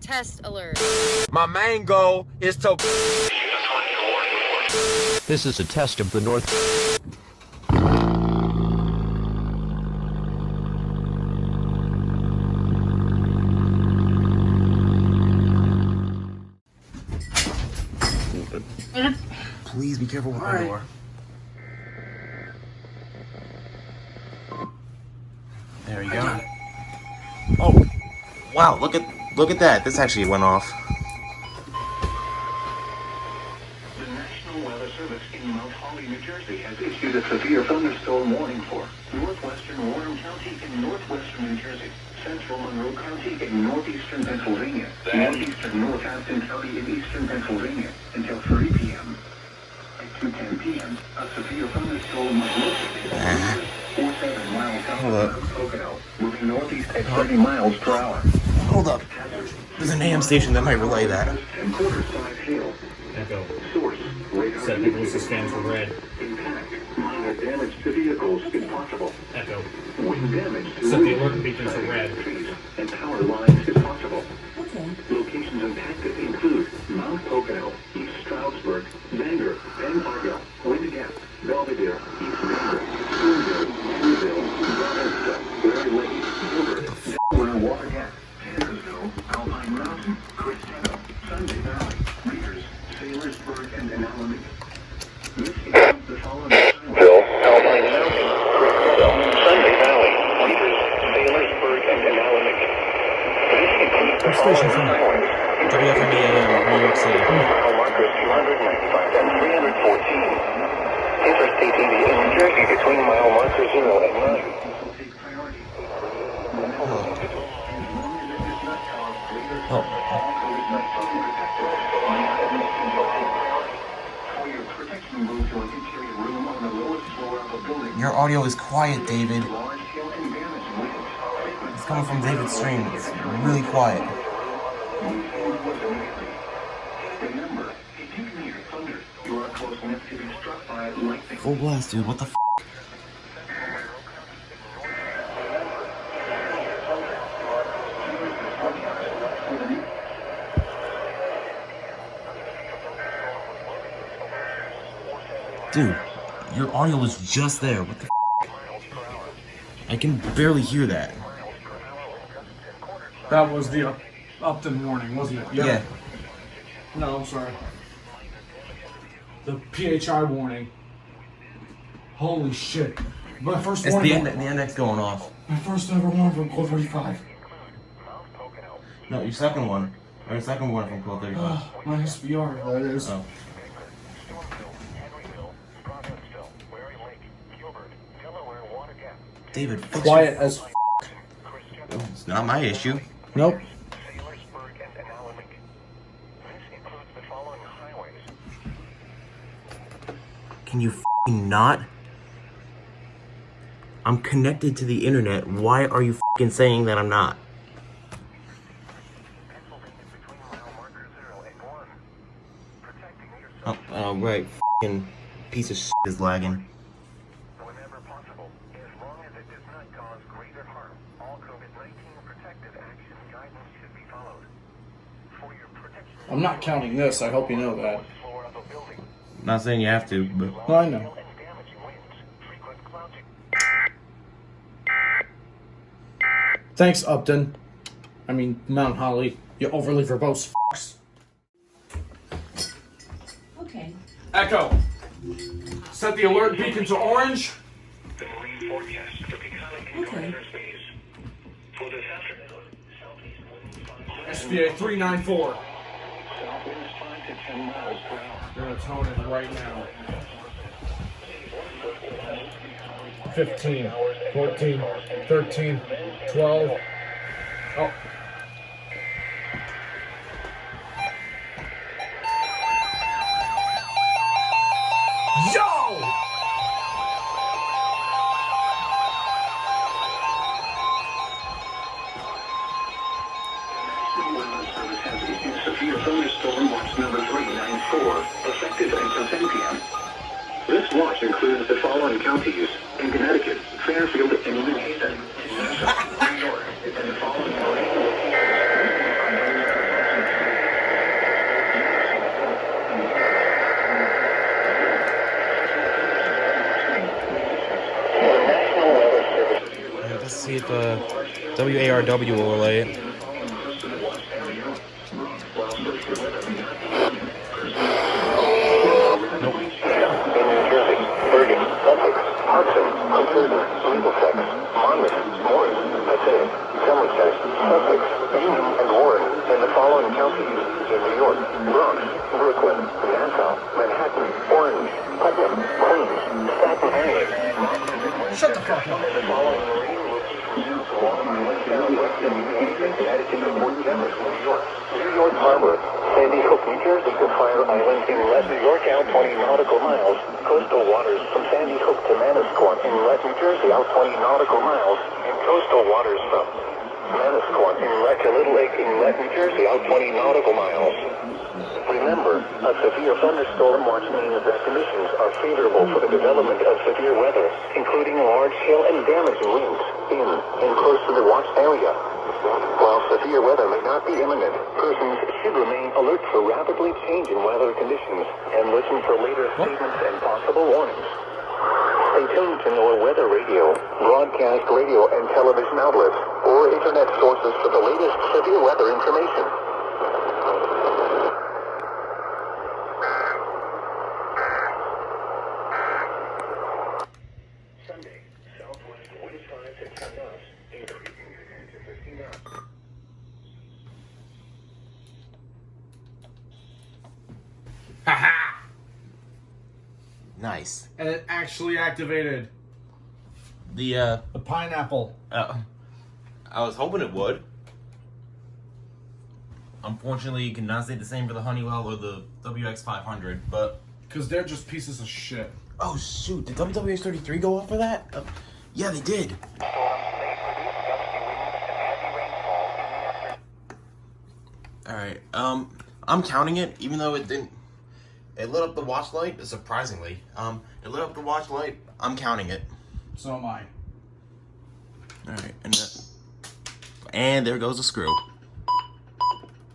Test alert. My main goal is to... This is a test of the North. Please be careful with the door. There you go. Oh, wow! Look at that. This actually went off. The National Weather Service in Mount Holly, New Jersey, has issued a severe thunderstorm warning for Northwestern Warren County in northwestern New Jersey, central Monroe County in northeastern Pennsylvania, northeastern Northampton County in eastern Pennsylvania until 3 p.m. At 2:10 p.m., a severe thunderstorm was located 47 miles south of Pocono, moving northeast at 30 miles per hour. Hold up. There's an AM station that might relay that. And quarter-size hail. Echo. Source. Set Nicholas' scan for red. Impact. Minor damage to vehicles is possible. Echo. Wind damage to Set the alert beacon for red. trees and power lines is possible. Okay. Locations impacted include Mount Pocono, East Stroudsburg, Bangor, Penn Argyll, Wind Gap, Belvedere, East Bangor, Spoonville, Fruitville, Bethesda, Berry Lake, Gilbert, Delaware, Water Gap, Tannersville, Alpine Mountain, Cristiano, Sunday Valley, Readers, Sailorsburg, and Annapolis. This includes the following Alpine Mountain, Cristiano, Sunday Valley, Readers, Sailorsburg, and Annapolis. This includes the Station following from points. WFMEAM, New York City. Mile markers 295 and 314. Interstate 80 in New Jersey between mile marker 0 and 9. Your audio is quiet, David. It's coming from David's stream. It's really quiet. Remember, if you can hear thunder, you are close enough to be struck by lightning. Full blast, dude. What the f? Dude, your audio was just there. What the f? I can barely hear that. That was the Upton Warning, wasn't it? Yeah. No, I'm sorry. The PHI warning. Holy shit. My first It's warning. the index going off. My first ever warning from Code 35. No, your second one. Or your second one from 1235. My SVR, that is. Oh. David, fix Quiet as f. It's not my issue. Nope. Can you f***ing not? I'm connected to the internet. Why are you f***ing saying that I'm not? Oh, right. F***ing piece of shit is lagging. Whenever possible, as long as it does not cause greater harm, all COVID-19 protective action guidance should be followed. For your protection, I'm not counting this, I hope you know that. floor of a building, Not saying you have to, but... No, I know. and damaging winds, frequent clouding. Thanks, Upton. I mean, Mount Holly. You overly verbose f***s. Okay. Echo. Set the alert beacon to orange. The marine forecast for Peconic and Okay. Northern Bays. For this afternoon, southeast winds 5 SVA 394. southwinds 5 to 10 miles per hour. They're gonna tone it right now. 15, 14, 13, 12. Oh. Yo! The Weather Service has issued severe thunderstorm watch number 394, effective until 10 p.m. This watch includes the following counties in Connecticut, Fairfield, and New Haven, New York, and the following counties. WARW will relay it. Nope. In New Jersey, Bergen, Sussex, Hudson, Huntington, Middlesex, Monmouth, Morris, Passaic, Somerset, Sussex, Union, and Warren, and the following counties in New York: Bronx, Brooklyn, Nassau, Manhattan, Orange, Putnam, Queens, Staten Island. Shut the fuck up. The following marine will be Connecticut to Port Jefferson, New York. New York Harbor, Sandy Hook, New Jersey to Fire Island, inlet New York out 20 nautical miles. Coastal waters from Sandy Hook to Manasquan, inlet New Jersey out 20 nautical miles. And coastal waters from Manasquan, inlet to Little Lake, inlet New Jersey out 20 nautical miles. Remember, a severe thunderstorm watch means that conditions are favorable for the development of severe weather, including large hail and damaging winds in and close to the watched area. While severe weather may not be imminent, persons should remain alert for rapidly changing weather conditions and listen for later statements and possible warnings. Stay tuned to NOAA weather radio, broadcast radio and television outlets, or internet sources for the latest severe weather information. Sunday, southwest winds 5 to 10 knots, increasing to 15 knots. Haha! Nice. And it actually activated The the pineapple. I was hoping it would. Unfortunately, you cannot say the same for the Honeywell or the WX500, but... Because they're just pieces of shit. Oh, shoot. Did WX33 go off for that? Yeah, they did. Alright, I'm counting it, even though it didn't... It lit up the watch light, surprisingly. It lit up the watch light. I'm counting it. So am I. Alright, and there goes the screw.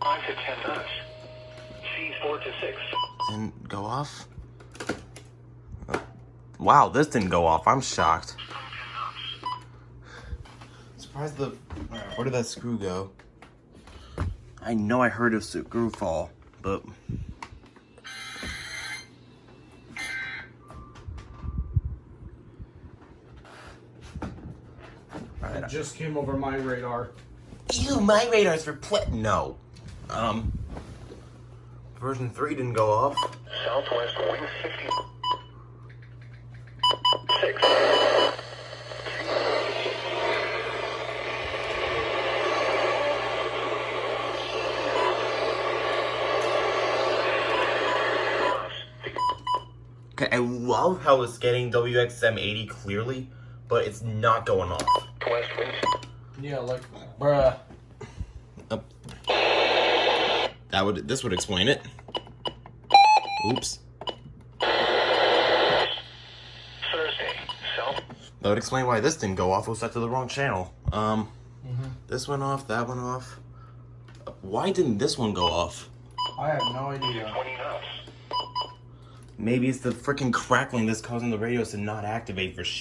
5 to 10 knots. Seas 4 to 6. Didn't go off? Wow, this didn't go off. I'm shocked. Surprised the... Where did that screw go? I know I heard a screw fall, but... It just came over my radar. Ew, my radar's for No. Version 3 didn't go off. Southwest wind 50. 6. Okay, I love how it's getting WXM80 clearly, but it's not going off. West wind. Yeah, like, bruh. This would explain it. Oops. Thursday. South. That would explain why this didn't go off. It was set to the wrong channel. This went off, that went off. Why didn't this one go off? I have no idea. 20 knots. Maybe it's the freaking crackling that's causing the radios to not activate for shit.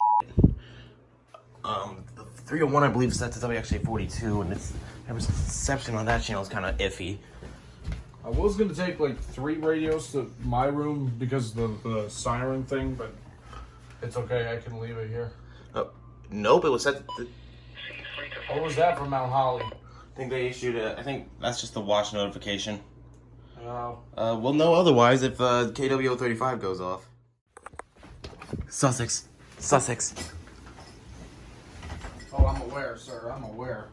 The 301 I believe is set to WXA42, and the reception on that channel is kind of iffy. I was gonna take like 3 radios to my room because of the siren thing, but it's okay. I can leave it here. Nope, it was set to... What was that from Mount Holly? I think they issued I think that's just the watch notification. Oh. We'll know otherwise if KWO35 goes off. Sussex. Oh, I'm aware, sir. I'm aware.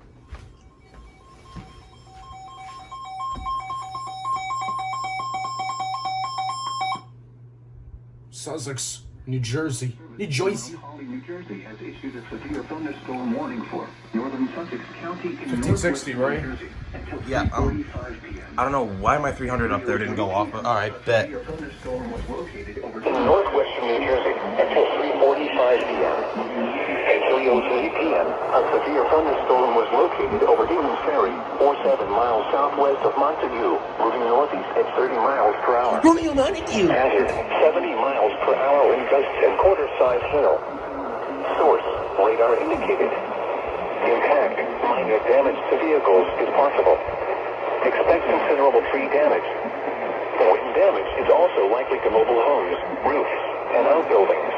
Sussex, New Jersey. New Jersey has issued a severe thunderstorm warning for northern Sussex County in 1560, right? Yeah, I don't know why my 300 up there didn't go off, but alright, bet. In northwestern New Jersey until 3:45 p.m. At 3:03 p.m., a severe thunderstorm was located over Demons Ferry, 7 miles southwest of Montague, moving northeast at 30 miles per hour. Romeo Montague! Hazard, 70 miles per hour in gusts and quarter-size hail. Source, radar indicated. Impact, minor damage to vehicles is possible. Expect considerable tree damage. Wind damage is also likely to mobile homes, roofs, and outbuildings.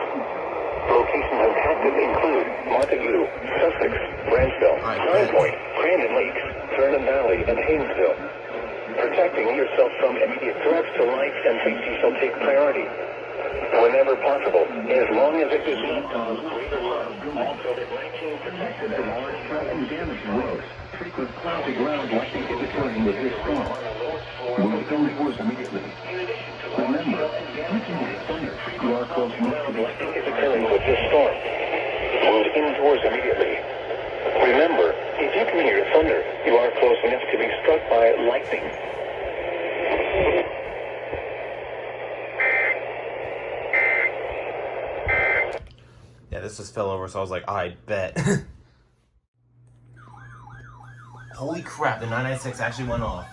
Locations impacted include Montague, Sussex, Branchville, Pine Point, Crandon Lakes, Vernon Valley, and Haynesville. Protecting yourself from immediate threats to life and safety shall take priority. Whenever possible, as long as it does not cause greater harm. COVID-19 protected and large threat and damage to roads. Frequent cloudy ground likely to occur with this storm. Move indoors immediately. Remember, damaging the thunder. You are close enough to lightning is occurring with this storm. Move indoors immediately. Remember, if you can hear thunder, you are close enough to be struck by lightning. Yeah, this just fell over, so I was like, I bet. Holy crap, the 996 actually went off.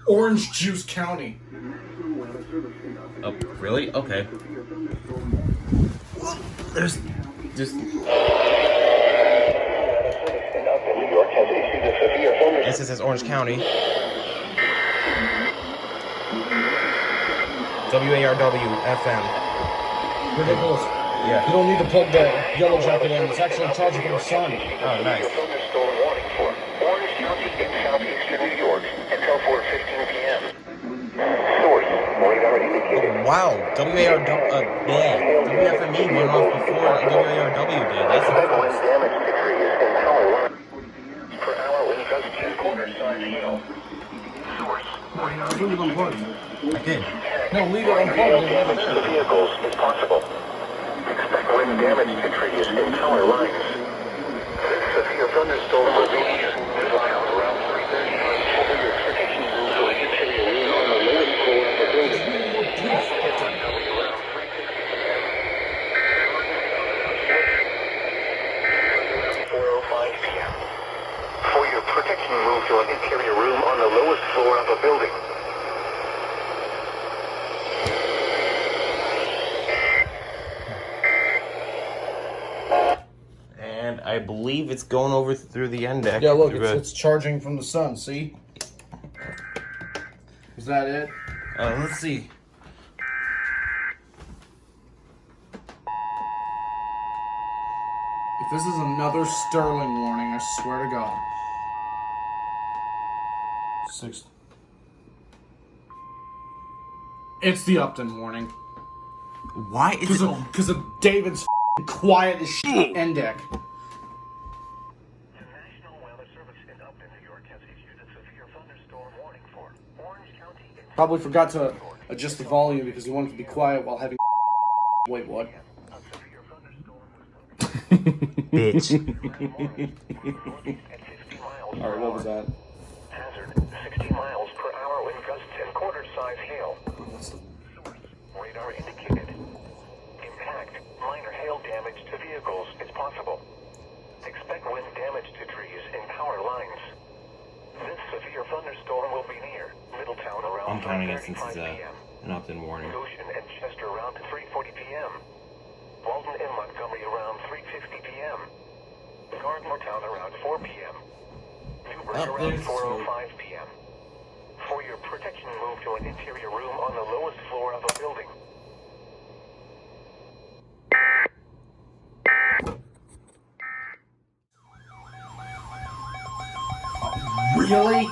Orange Juice County. Oh, really? Okay. There's just... Yes, it says Orange County. WARW FM. Ridiculous. Yeah. You don't need to plug the yellow jacket in. It's actually charging from the sun. Oh, nice. Thunderstorm warning for Orange County in southeastern New York until 4:15 p.m. Source, radar indicated. Oh, wow. WFME went off before WARW did. That's Expect a wind damage to trees and power lines per hour with gusts 2/4 size hail. Source, radar indicated. I did. No, leave it unplugged. Hail damage to vehicles is possible. Expect wind damage to trees and power lines. This severe thunderstorm will be here. Mild around 3:30. Your protection rules will interior room on the lowest floor of the building. Around 4:05 p.m. For your protection, move to an interior room on the lowest floor of a building. And I believe it's going over through the end deck. Yeah, look, it's charging from the sun, see? Is that it? Let's see. If this is another Sterling warning, I swear to God. 6. It's the Upton warning. Why is it... Because of David's quiet as shit end deck. The National Weather Service in Upton, New York has issued a severe thunderstorm warning for Orange County. Probably forgot to adjust the volume because he wanted to be quiet while having. Wait, what? Bitch. Alright, what was that? Hazard 60 miles per hour with gusts and quarter-size hail. Radar indicated. Impact, minor hail damage to vehicles is possible. Expect wind damage to trees and power lines. This severe thunderstorm will be near Middletown around I'm counting it since 5:35 it's p.m. an Upton warning. Goshen and Chester around 3:40 p.m. Walton and Montgomery around 3:50 p.m. Gardnertown around 4 p.m. Newburgh around 4:05 p.m. For your protection, move to an interior room on the lowest floor of a building. Really?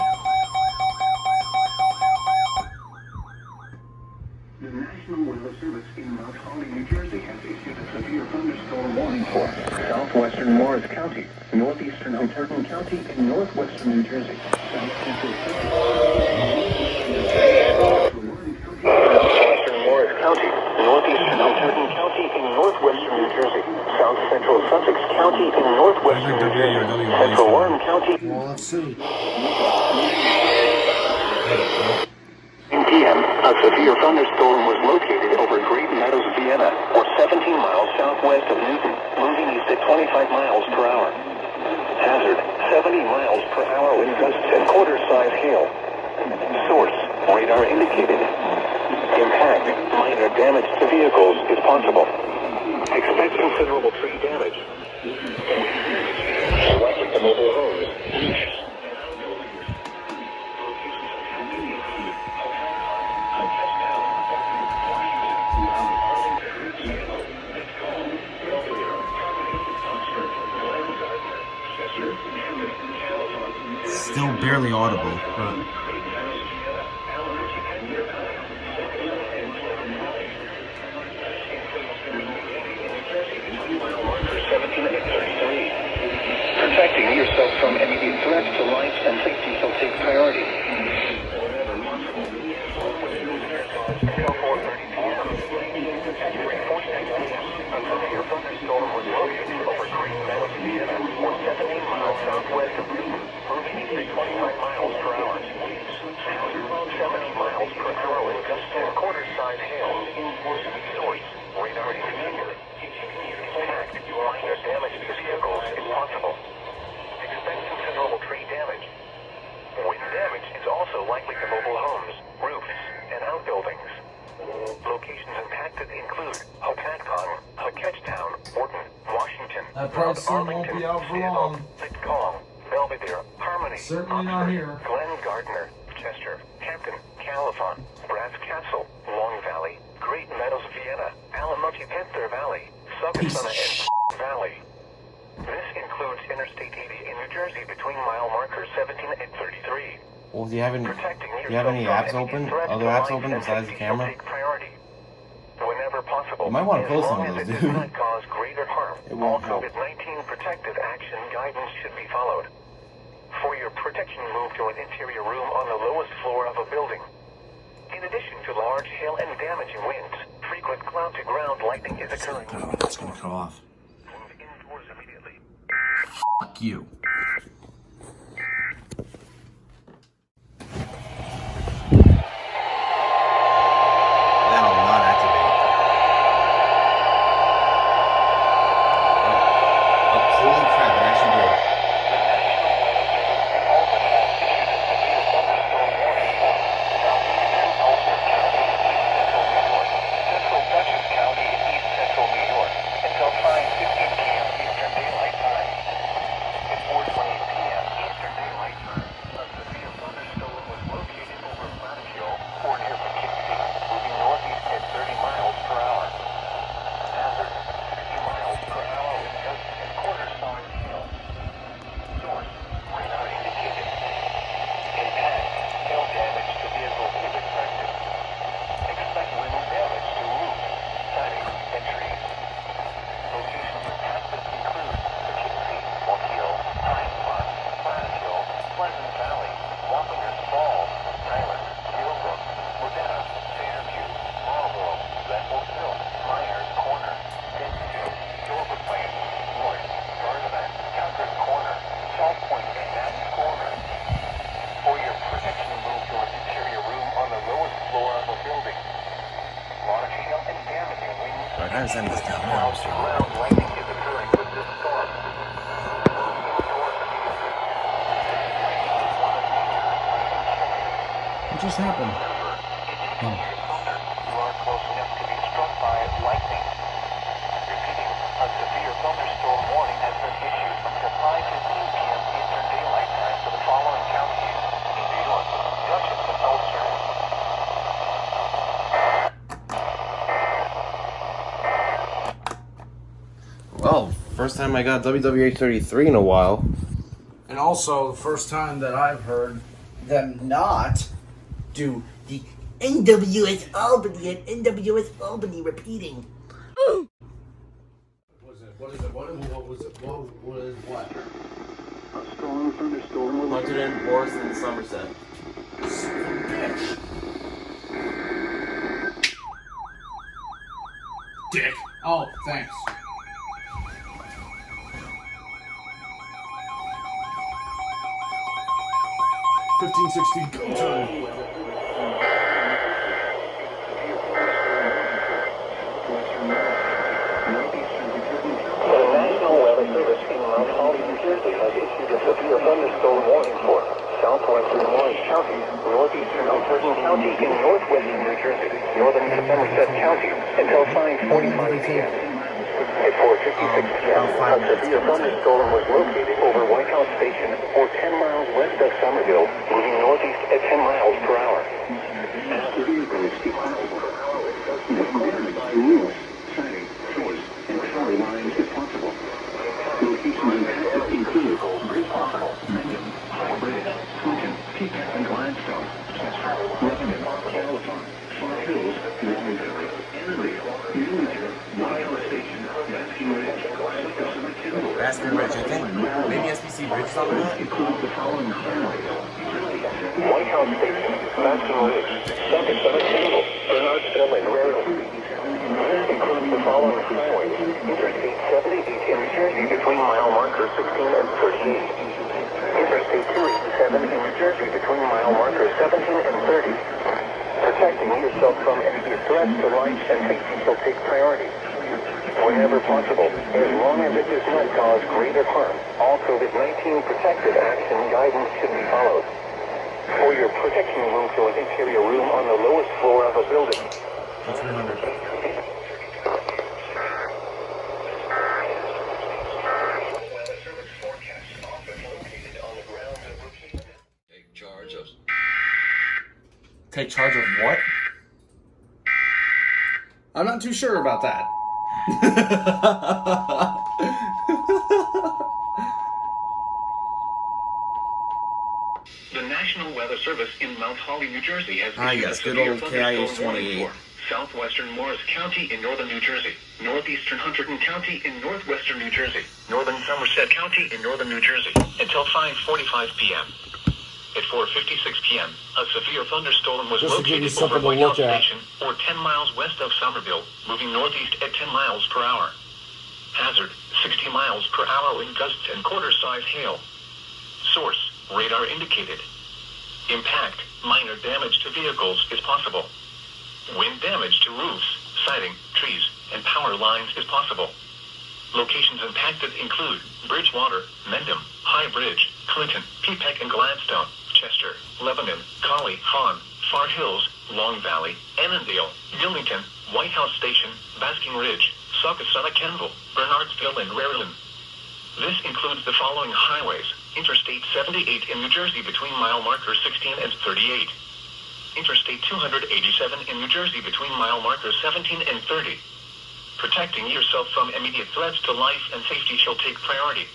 The National Weather Service in Mount Holly, New Jersey has issued a severe thunderstorm warning for southwestern Morris County, northeastern Hunterdon County, and northwestern New Jersey. Southwestern Morris County, northeastern Hunterdon County, and northwestern New Jersey. South central Sussex County and northwestern New Jersey. Central Warren County. Well, let's see. 9 p.m., a severe thunderstorm was located over Great Meadows, Vienna, or 17 miles southwest of Newton, moving east at 25 miles per hour. Hazard, 70 miles per hour with gusts and quarter-size hail. Source, radar indicated. Impact, minor damage to vehicles is possible. Expect considerable tree damage. Likely to mobile homes. Still barely audible, but Protecting yourself from immediate threats to life and safety shall take priority. Your thunderstorm was located over Great Meadows, Vienna, or 17 miles southwest of Newton, moving east at 25 miles per hour. Sounds around 70 miles per hour with gusts and quarter-size hail. Source, radar indicator. Impact, minor damage to vehicles if possible. Expect considerable tree damage. Wind damage is also likely to mobile homes, roofs, and outbuildings. Locations impacted include Ketchtown, Morton, Washington, That price soon won't be out for long. Litcong, Belvedere, Harmony, Certainly not here. Glen Gardner, Chester, Hampton, Calton, Brass Castle, Long Valley, Great Meadows, Vienna, Alamochi Panther Valley, Succotash, and Valley. This includes Interstate 80 in New Jersey between mile markers 17 and 33. well, do you have any Protecting apps open? Other apps open besides the camera? Priority. Whenever possible. You might want to as post long some of as those, it dude. does not cause greater harm. It won't All help. COVID-19 protective action guidance should be followed. For your protection, move to an interior room on the lowest floor of a building. In addition to large hail and damaging winds, frequent cloud-to-ground lightning is occurring. Oh, it's gonna cut off. Move indoors immediately. Fuck you. That'll not activate. Oh, holy crap, it actually did. Central Dutchess County in east central New York until 5:15 p.m. Eastern Daylight Time. At 4:20 p.m. Eastern Daylight Time, a severe thunderstorm was located over Flat Hill or near Poughkeepsie, moving northeast at 30 miles per hour. Hazard, 60 miles per hour with gusts and quarter-size hail. Source, radar indicated. Impact, hail damage to vehicles is expected. Expect wind damage to roofs, siding, and trees. Locations impacted include Poughkeepsie, Nautical, Pine Bluff, Hill, Pleasant Valley, Wappingers Falls, Tyler, Gilbrook, Modena, Fairview, Marlboro, Redwoodville, Myers Corner, Dentonville, Dover Place, Lloyd, Gardaman, Tucker's Corner, South Point, and Nats Corner. For your protection, move to an interior room on the lowest floor of a building. Large hail and damaging winds. I gotta send this down. Ground lightning is occurring with this storm. What just happened? You are close enough to be struck by lightning. Repeating, a severe thunderstorm warning has been issued until 5:15 p.m. Eastern Daylight Time for the following counties in New York, Dutchess, and Ulster. Well, first time I got WWH 33 in a while. And also, the first time that I've heard them not do the NWS Albany and NWS Albany repeating. What is it? What is it? What was it? What is what? A strong thunderstorm will Huntington, Morrison, and Somerset. Son of a bitch. Dick. Oh, thanks. $15.60 go time. The National Weather Service in Mount Holly, New Jersey has issued a severe thunderstorm warning for southwestern Orange County, northeastern Upton County, in northwestern New Jersey, northern Somerset County until 5:45 p.m. At 4:56 p.m., a severe thunderstorm was located over White House Station, or 10 miles west of Somerville, moving northeast at 10 miles per hour. Ask vehicles to possible. Wind damage to roofs, siding, floors, and power lines if possible. Locations impacted include Bridge Possible, Mendham, High Bridge, Calton, Peacock and Gladstone, Chester, Lebanon, Calton, Far Hills, Longville, Annandale, Newington, White House Station, Basking Ridge, Sussex and Kendall. Basking Ridge, I think. Maybe SBC Ridge is on that? Includes the following highways. White House Station, Basking Ridge, Sussex and Kendall, Bernardsville and Raritan. Includes the following highways. Interstate 78 in New Jersey between mile markers 16 and 38. Interstate 287 in New Jersey between mile markers 17 and 30. Protecting yourself from immediate threats to life and safety shall take priority. Whenever possible, as long as it does not cause greater harm, all COVID-19 protective action guidance should be followed. For your protection, move to an interior room on the lowest floor of a building. That's 300. Take charge of what? I'm not too sure about that. The National Weather Service in Mount Holly, New Jersey has Ah, issued yes, a good severe old thunderstorm KIH warning 28. for southwestern Morris County in northern New Jersey, northeastern Hunterdon County in northwestern New Jersey, northern Somerset County in northern New Jersey, until 5:45 p.m. At 4:56 p.m., a severe thunderstorm was Just to give you located something over to White look House at. Station, or 10 miles west of Somerville, moving northeast at 10 miles per hour. Hazard, 60 miles per hour wind gusts and quarter-size hail. Source, radar indicated. Impact, minor damage to vehicles is possible. Wind damage to roofs, siding, trees, and power lines is possible. Locations impacted include Bridgewater, Mendham, High Bridge, Clinton, Peacock and Gladstone, Chester, Lebanon, Collie, Hahn, Far Hills, Long Valley, Annandale, Newington, White House Station, Basking Ridge, Saucasana Kendall, Bernardsville and Raritan. This includes the following highways. Interstate 78 in New Jersey between mile markers 16 and 38. Interstate 287 in New Jersey between mile markers 17 and 30. Protecting yourself from immediate threats to life and safety shall take priority.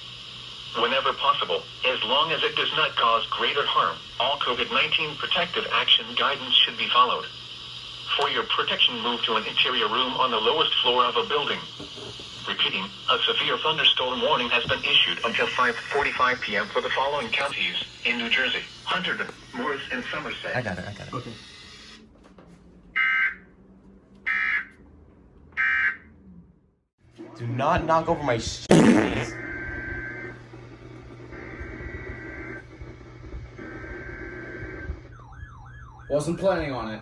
Whenever possible, as long as it does not cause greater harm, all COVID-19 protective action guidance should be followed. For your protection, move to an interior room on the lowest floor of a building. Repeating, a severe thunderstorm warning has been issued until 5:45 p.m. for the following counties in New Jersey: Hunterdon, Morris, and Somerset. I got it. Okay. Do not knock over my shit, please. Wasn't planning on it.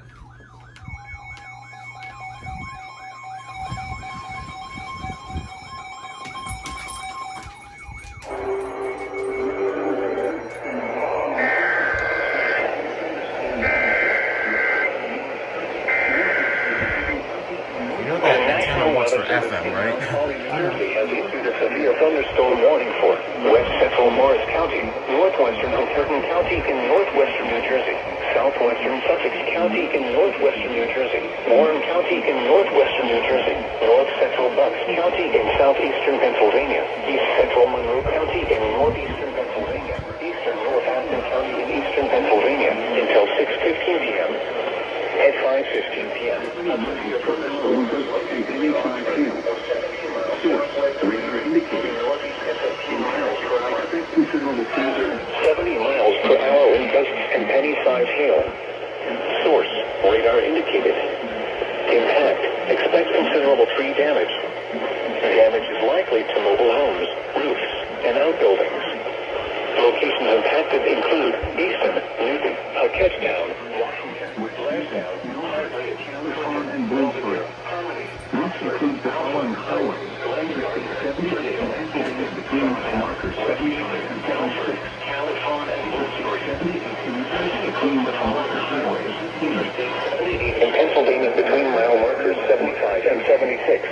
You know that antenna works for FM, right? New Jersey has issued a severe thunderstorm warning for west central Morris County, northwestern Hunterdon County in northwestern New Jersey, southwestern Sussex County in northwestern New Jersey, Warren County in northwestern New Jersey, north central Bucks County in southeastern Pennsylvania, east central Monroe County in northeastern Pennsylvania, eastern Northampton County in eastern Pennsylvania until 6:15 p.m. At 5:15 p.m. Source, radar indicated. Expect considerable hazard. 70 miles per hour in gusts and penny-sized hail. Source, radar indicated. Impact, expect considerable tree damage. Damage is likely to mobile homes, roofs, and outbuildings. Locations impacted include Easton, Newton, Ketchtown, Washington, Blairstown, Calton, and Bloomsbury. This includes the following highways. Interstate 78 and Pennsylvania between markers 78 and 76. Calton and Bloomsbury. 78 in New Jersey between the following highways. Interstate 78 in Pennsylvania between mile markers 75 and 76.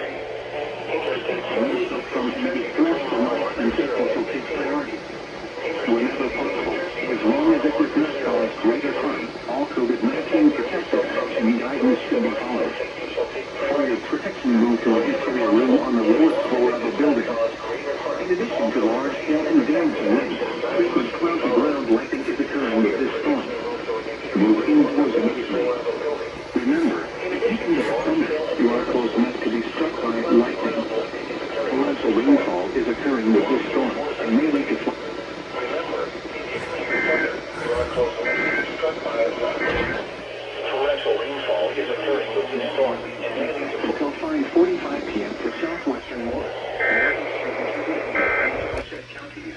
Interstate Remove yourself from immediate threats and safety shall take priority. Whenever possible, as long as it does not cause greater harm, all COVID-19 protective action guidance should be followed. For your protection, move to an interior room on the lowest floor of a building. In addition to large hail and damaging winds, frequent cloudy ground lightning is occurring with this storm. Move indoors immediately. Remember, if you can get thunder, you are close enough to be struck by lightning. Torrential rainfall is occurring with this storm and may lead to torrential rainfall is occurring with this storm and may lead to until 5:45 p.m. for southwestern North counties.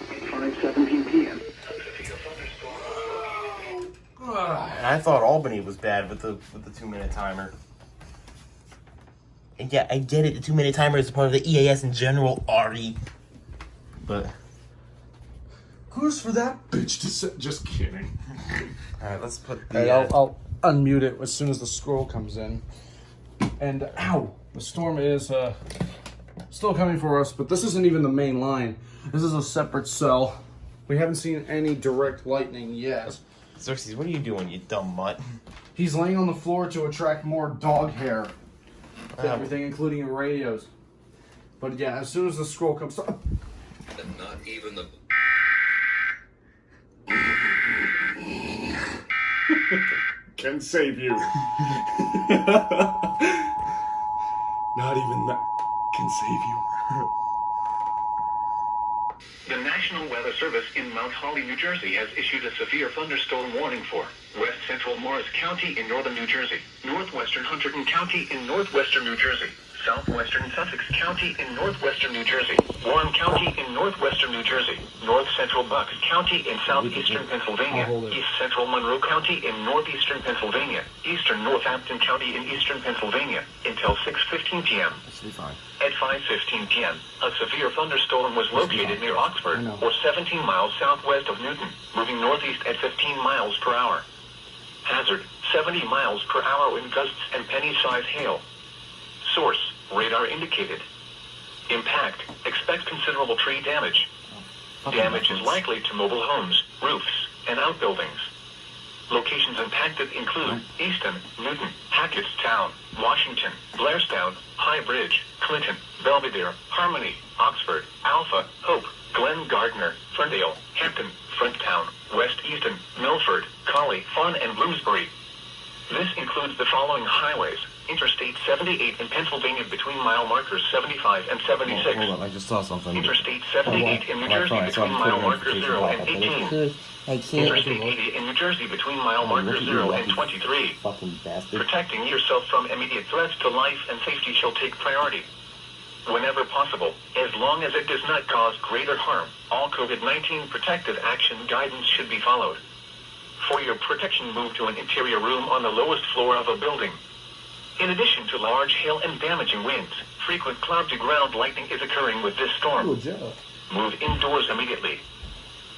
5:17 p.m. I thought Albany was bad with the 2-minute timer. And yeah, I get it. The 2-minute timer is part of the EAS in general, Artie. But Who's for that bitch to say? Just kidding. all right, let's put the. Hey, I'll unmute it as soon as the scroll comes in. And ow, the storm is still coming for us, but this isn't even the main line. This is a separate cell. We haven't seen any direct lightning yet. Xerxes, what are you doing, you dumb mutt? He's laying on the floor to attract more dog hair to everything, including your radios. But yeah, as soon as the scroll comes up. And not even the... Can save you. Not even that can save you. The National Weather Service in Mount Holly, New Jersey has issued a severe thunderstorm warning for West Central Morris County in northern New Jersey, Northwestern Hunterdon County in northwestern New Jersey, Southwestern Sussex County in northwestern New Jersey, Warren County in northwestern New Jersey, North Central Bucks County in southeastern Pennsylvania, East Central Monroe County in northeastern Pennsylvania, Eastern Northampton County in eastern Pennsylvania, until 6:15 p.m. At 5:15 p.m., a severe thunderstorm was located near Oxford, or 17 miles southwest of Newton, moving northeast at 15 miles per hour. Hazard, 70 miles per hour wind gusts and penny-size hail. Source, radar indicated. Impact, expect considerable tree damage. Damage is likely to mobile homes, roofs, and outbuildings. Locations impacted include Easton, Newton, Hackettstown, Washington, Blairstown, High Bridge, Clinton, Belvedere, Harmony, Oxford, Alpha, Hope, Glen Gardner, Ferndale, Hampton, Fronttown, West Easton, Milford, Collie, Fawn, and Bloomsbury. This includes the following highways: Interstate 78 in Pennsylvania between mile markers 75 and 76. Hold on, I just saw something. Interstate 78 in New Jersey between mile markers 0 and 18. Interstate 80 in New Jersey between mile markers 0 and 23. Fucking bastard. Protecting yourself from immediate threats to life and safety shall take priority. Whenever possible, as long as it does not cause greater harm, all COVID-19 protective action guidance should be followed. For your protection, move to an interior room on the lowest floor of a building. In addition to large hail and damaging winds, frequent cloud-to-ground lightning is occurring with this storm. Move indoors immediately.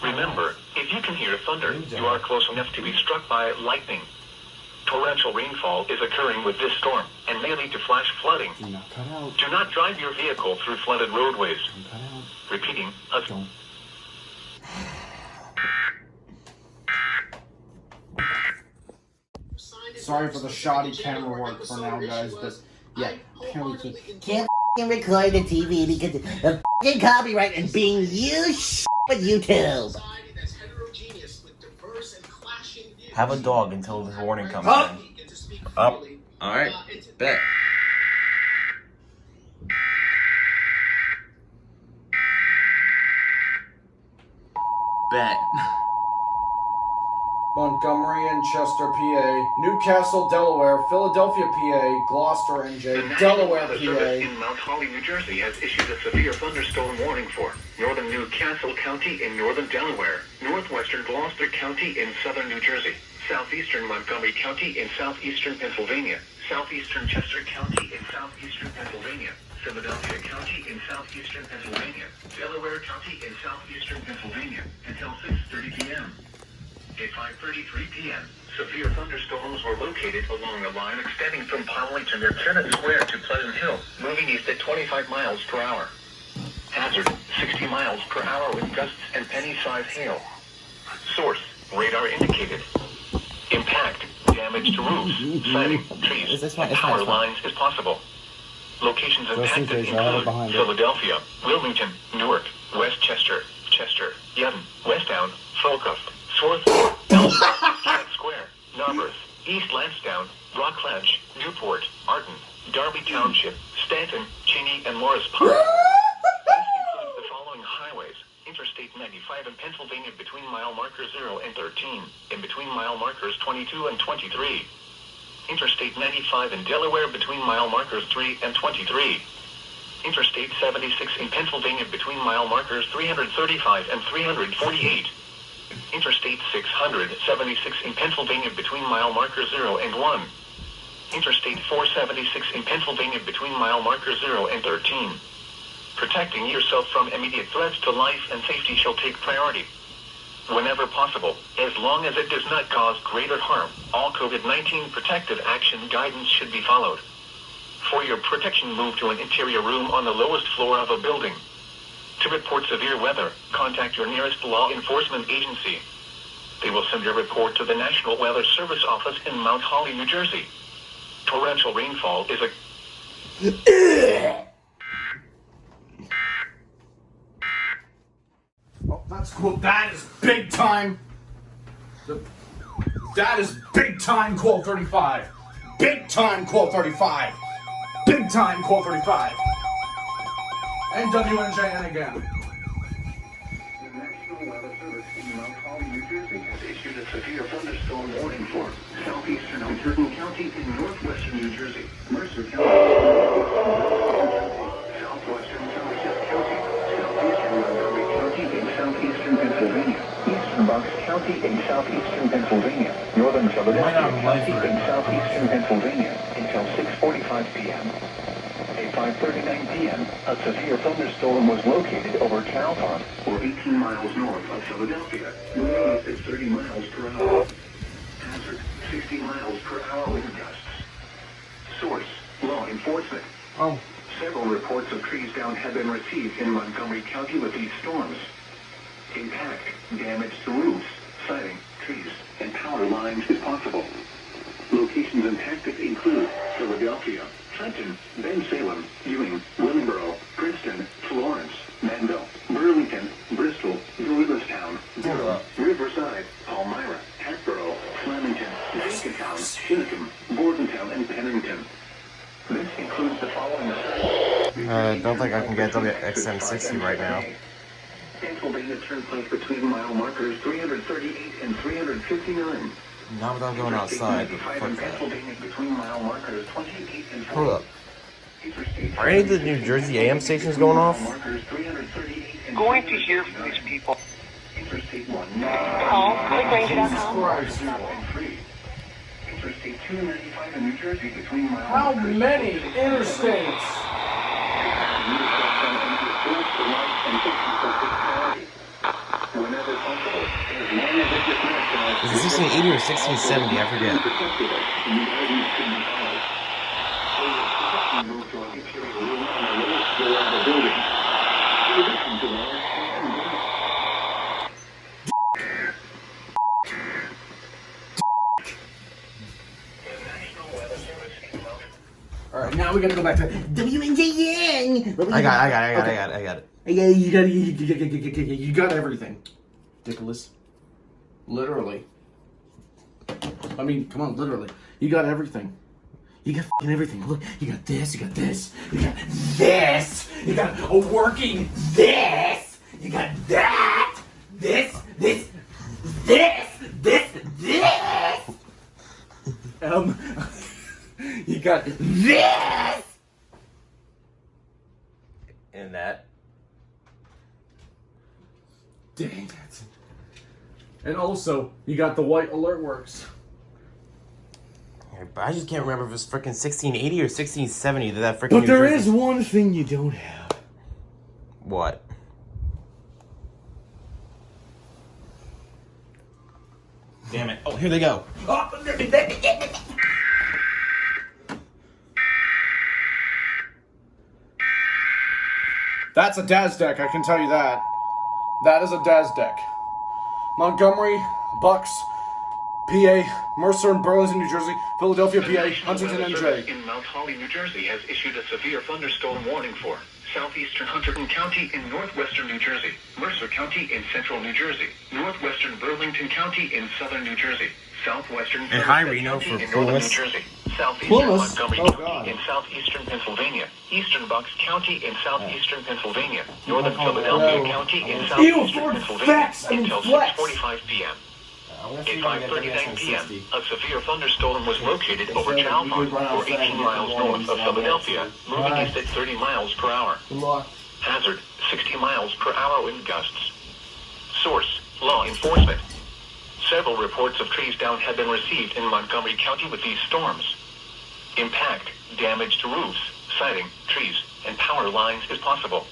Remember, if you can hear thunder, you are close enough to be struck by lightning. Torrential rainfall is occurring with this storm and may lead to flash flooding. Do not drive your vehicle through flooded roadways. Repeating, Sorry for the shoddy camera work for now, guys, but yeah. Can't f***ing record the TV because of f***ing copyright and being used with YouTube. Have a dog until the warning comes in. Up. Alright. Bet. Bet. Montgomery and Chester, PA, Newcastle, Delaware, Philadelphia, PA, Gloucester, NJ, Delaware, The service PA. in Mount Holly, New Jersey has issued a severe thunderstorm warning for northern Newcastle County in northern Delaware, northwestern Gloucester County in southern New Jersey, southeastern Montgomery County in southeastern Pennsylvania, southeastern Chester County in southeastern Pennsylvania, Philadelphia County in southeastern Pennsylvania, Delaware County in southeastern Pennsylvania, until 6:30 p.m. At 5:33 p.m., severe thunderstorms were located along a line extending from Pomlington at Senate Square to Pleasant Hill, moving east at 25 miles per hour. Hazard, 60 miles per hour with gusts and penny-sized hail. Source, radar indicated. Impact, damage to roofs, siding, trees, and power lines is possible. Locations impacted include Philadelphia, Wilmington, Newark, Westchester, Chester, Yutton, Westtown, Falkirk, Swarthmore, Senate Square, Narberth, East Lansdowne, Rockledge, Newport, Arden, Darby Township, Stanton, Cheney, and Morris Park. This includes the following highways: Interstate 95 in Pennsylvania between mile markers 0 and 13, and between mile markers 22 and 23. Interstate 95 in Delaware between mile markers 3 and 23. Interstate 76 in Pennsylvania between mile markers 335 and 348. Interstate 676 in Pennsylvania between mile markers 0 and 1. Interstate 476 in Pennsylvania between mile markers 0 and 13. Protecting yourself from immediate threats to life and safety shall take priority. Whenever possible, as long as it does not cause greater harm, all COVID-19 protective action guidance should be followed. For your protection, move to an interior room on the lowest floor of a building. To report severe weather, contact your nearest law enforcement agency. They will send your report to the National Weather Service office in Mount Holly, New Jersey. Torrential rainfall is a... Oh, that's cool. That is big time. That is big time Quote 35. Big time Quote 35. Big time Quote 35. And WNJN again. The National Weather Service in Mount Holly, New Jersey has issued a severe thunderstorm warning for southeastern Calton County in northwestern New Jersey, Mercer County, southwestern Somerset County, southeastern Montgomery County in southeastern Pennsylvania, eastern Bucks County in southeastern Pennsylvania, northern Philadelphia County in southeastern Pennsylvania until 6:45 p.m. At 5:39 p.m., a severe thunderstorm was located over Calton, or 18 miles north of Philadelphia, moving east at 30 miles per hour. Hazard, 60 miles per hour with gusts. Source, law enforcement. Several reports of trees down have been received in Montgomery County with these storms. Impact, damage to roofs, siding, trees, and power lines is possible. Locations impacted include Philadelphia, Trenton, Salem, Ewing, Willingboro, Princeton, Florence, Manville, Burlington, Bristol, Douglastown, Durham, Riverside, Palmyra, Hatboro, Flemington, Jenkintown, Shinnecoin, Bordentown, and Pennington. This includes the following. I don't think I can get WXM60 right now. Pennsylvania Turnpike between mile markers 338 and 359. Not without going outside. Fuck that. Hold up. Are any of the New Jersey AM stations going off? Going to hear from these people. Call quickrange.com. How many interstates? Is it 1680 or 1670? I forget. Alright, now we're gonna go back to WNJN. I got it. Yeah, you got everything. Ridiculous. Literally. I mean, come on, literally. You got everything. You got f***ing everything. Look, you got this, you got this, you got this, you got a working this, you got that, this. You got this. And that. Dang it. And also, you got the white alert works. Yeah, but I just can't remember if it was freaking 1680 or 1670 that freaking. But there is one thing you don't have. What? Damn it. Oh, here they go. That's a DAS deck, I can tell you that. That is a DAS deck. Montgomery, Bucks, PA, Mercer and Burlington, New Jersey, Philadelphia, PA, Huntington, NJ. In Mount Holly, New Jersey has issued a severe thunderstorm warning for southeastern Huntington County in northwestern New Jersey, Mercer County in central New Jersey, northwestern Burlington County in southern New Jersey, southwestern And hi, Somerset Reno, County for in northern New Plymouth. Jersey, southeastern Plymouth? Montgomery Oh, County God. in southeastern Pennsylvania, eastern Bucks County in southeastern Pennsylvania, northern Oh, Philadelphia no. County in Ew, southeastern Ford Pennsylvania Flex, I mean until Flex. 6:45 p.m. I'm gonna At see if I can get 5:39 p.m., 60. a severe thunderstorm was located over said Calton, we could run or outside 18 and miles get north warnings of on Philadelphia, that, moving Alright. east at 30 miles per hour. Good luck. Hazard, 60 miles per hour wind gusts. Source, law enforcement. Several reports of trees down have been received in Montgomery County with these storms. Impact, damage to roofs, siding, trees, and power lines is possible.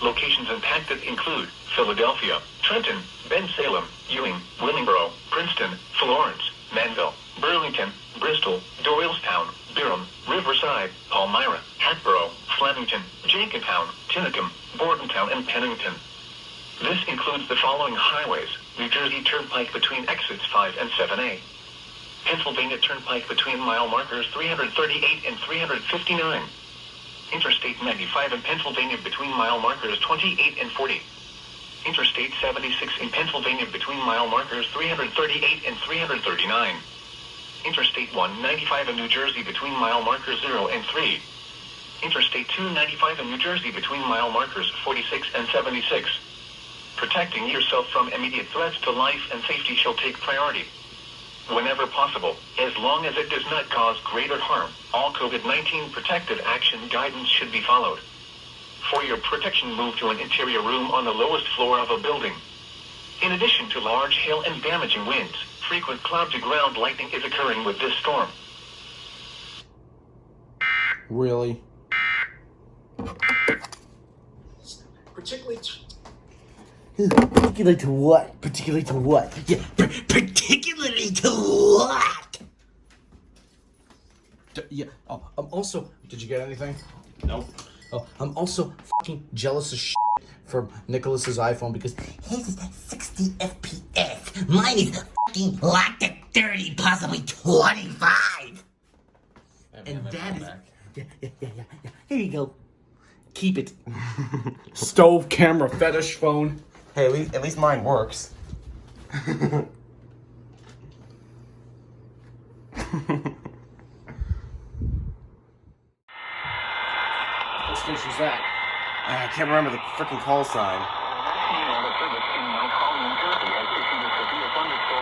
Locations impacted include Philadelphia, Trenton, Salem, Ewing, Willingboro, Princeton, Florence, Manville, Burlington, Bristol, Doylestown, Durham, Riverside, Palmyra, Hatboro, Flemington, Jenkintown, Tinicum, Bordentown, and Pennington. This includes the following highways: New Jersey Turnpike between exits 5 and 7A. Pennsylvania Turnpike between mile markers 338 and 359. Interstate 95 in Pennsylvania between mile markers 28 and 40. Interstate 76 in Pennsylvania between mile markers 338 and 339. Interstate 195 in New Jersey between mile markers 0 and 3. Interstate 295 in New Jersey between mile markers 46 and 76. Protecting yourself from immediate threats to life and safety shall take priority. Whenever possible, as long as it does not cause greater harm, all COVID-19 protective action guidance should be followed. For your protection, move to an interior room on the lowest floor of a building. In addition to large hail and damaging winds, frequent cloud-to-ground lightning is occurring with this storm. Really? Particularly to what? Particularly to what? Yeah, particularly to what? Yeah. Oh, I'm also. Did you get anything? Nope. Oh, I'm also fucking jealous as shit from Nicholas's iPhone because His is 60 FPS. Mine is fucking locked at 30, possibly 25. And that is... Yeah. Here you go. Keep it. stove camera fetish phone. Hey, at least mine works. What station's that? I can't remember the freaking call sign.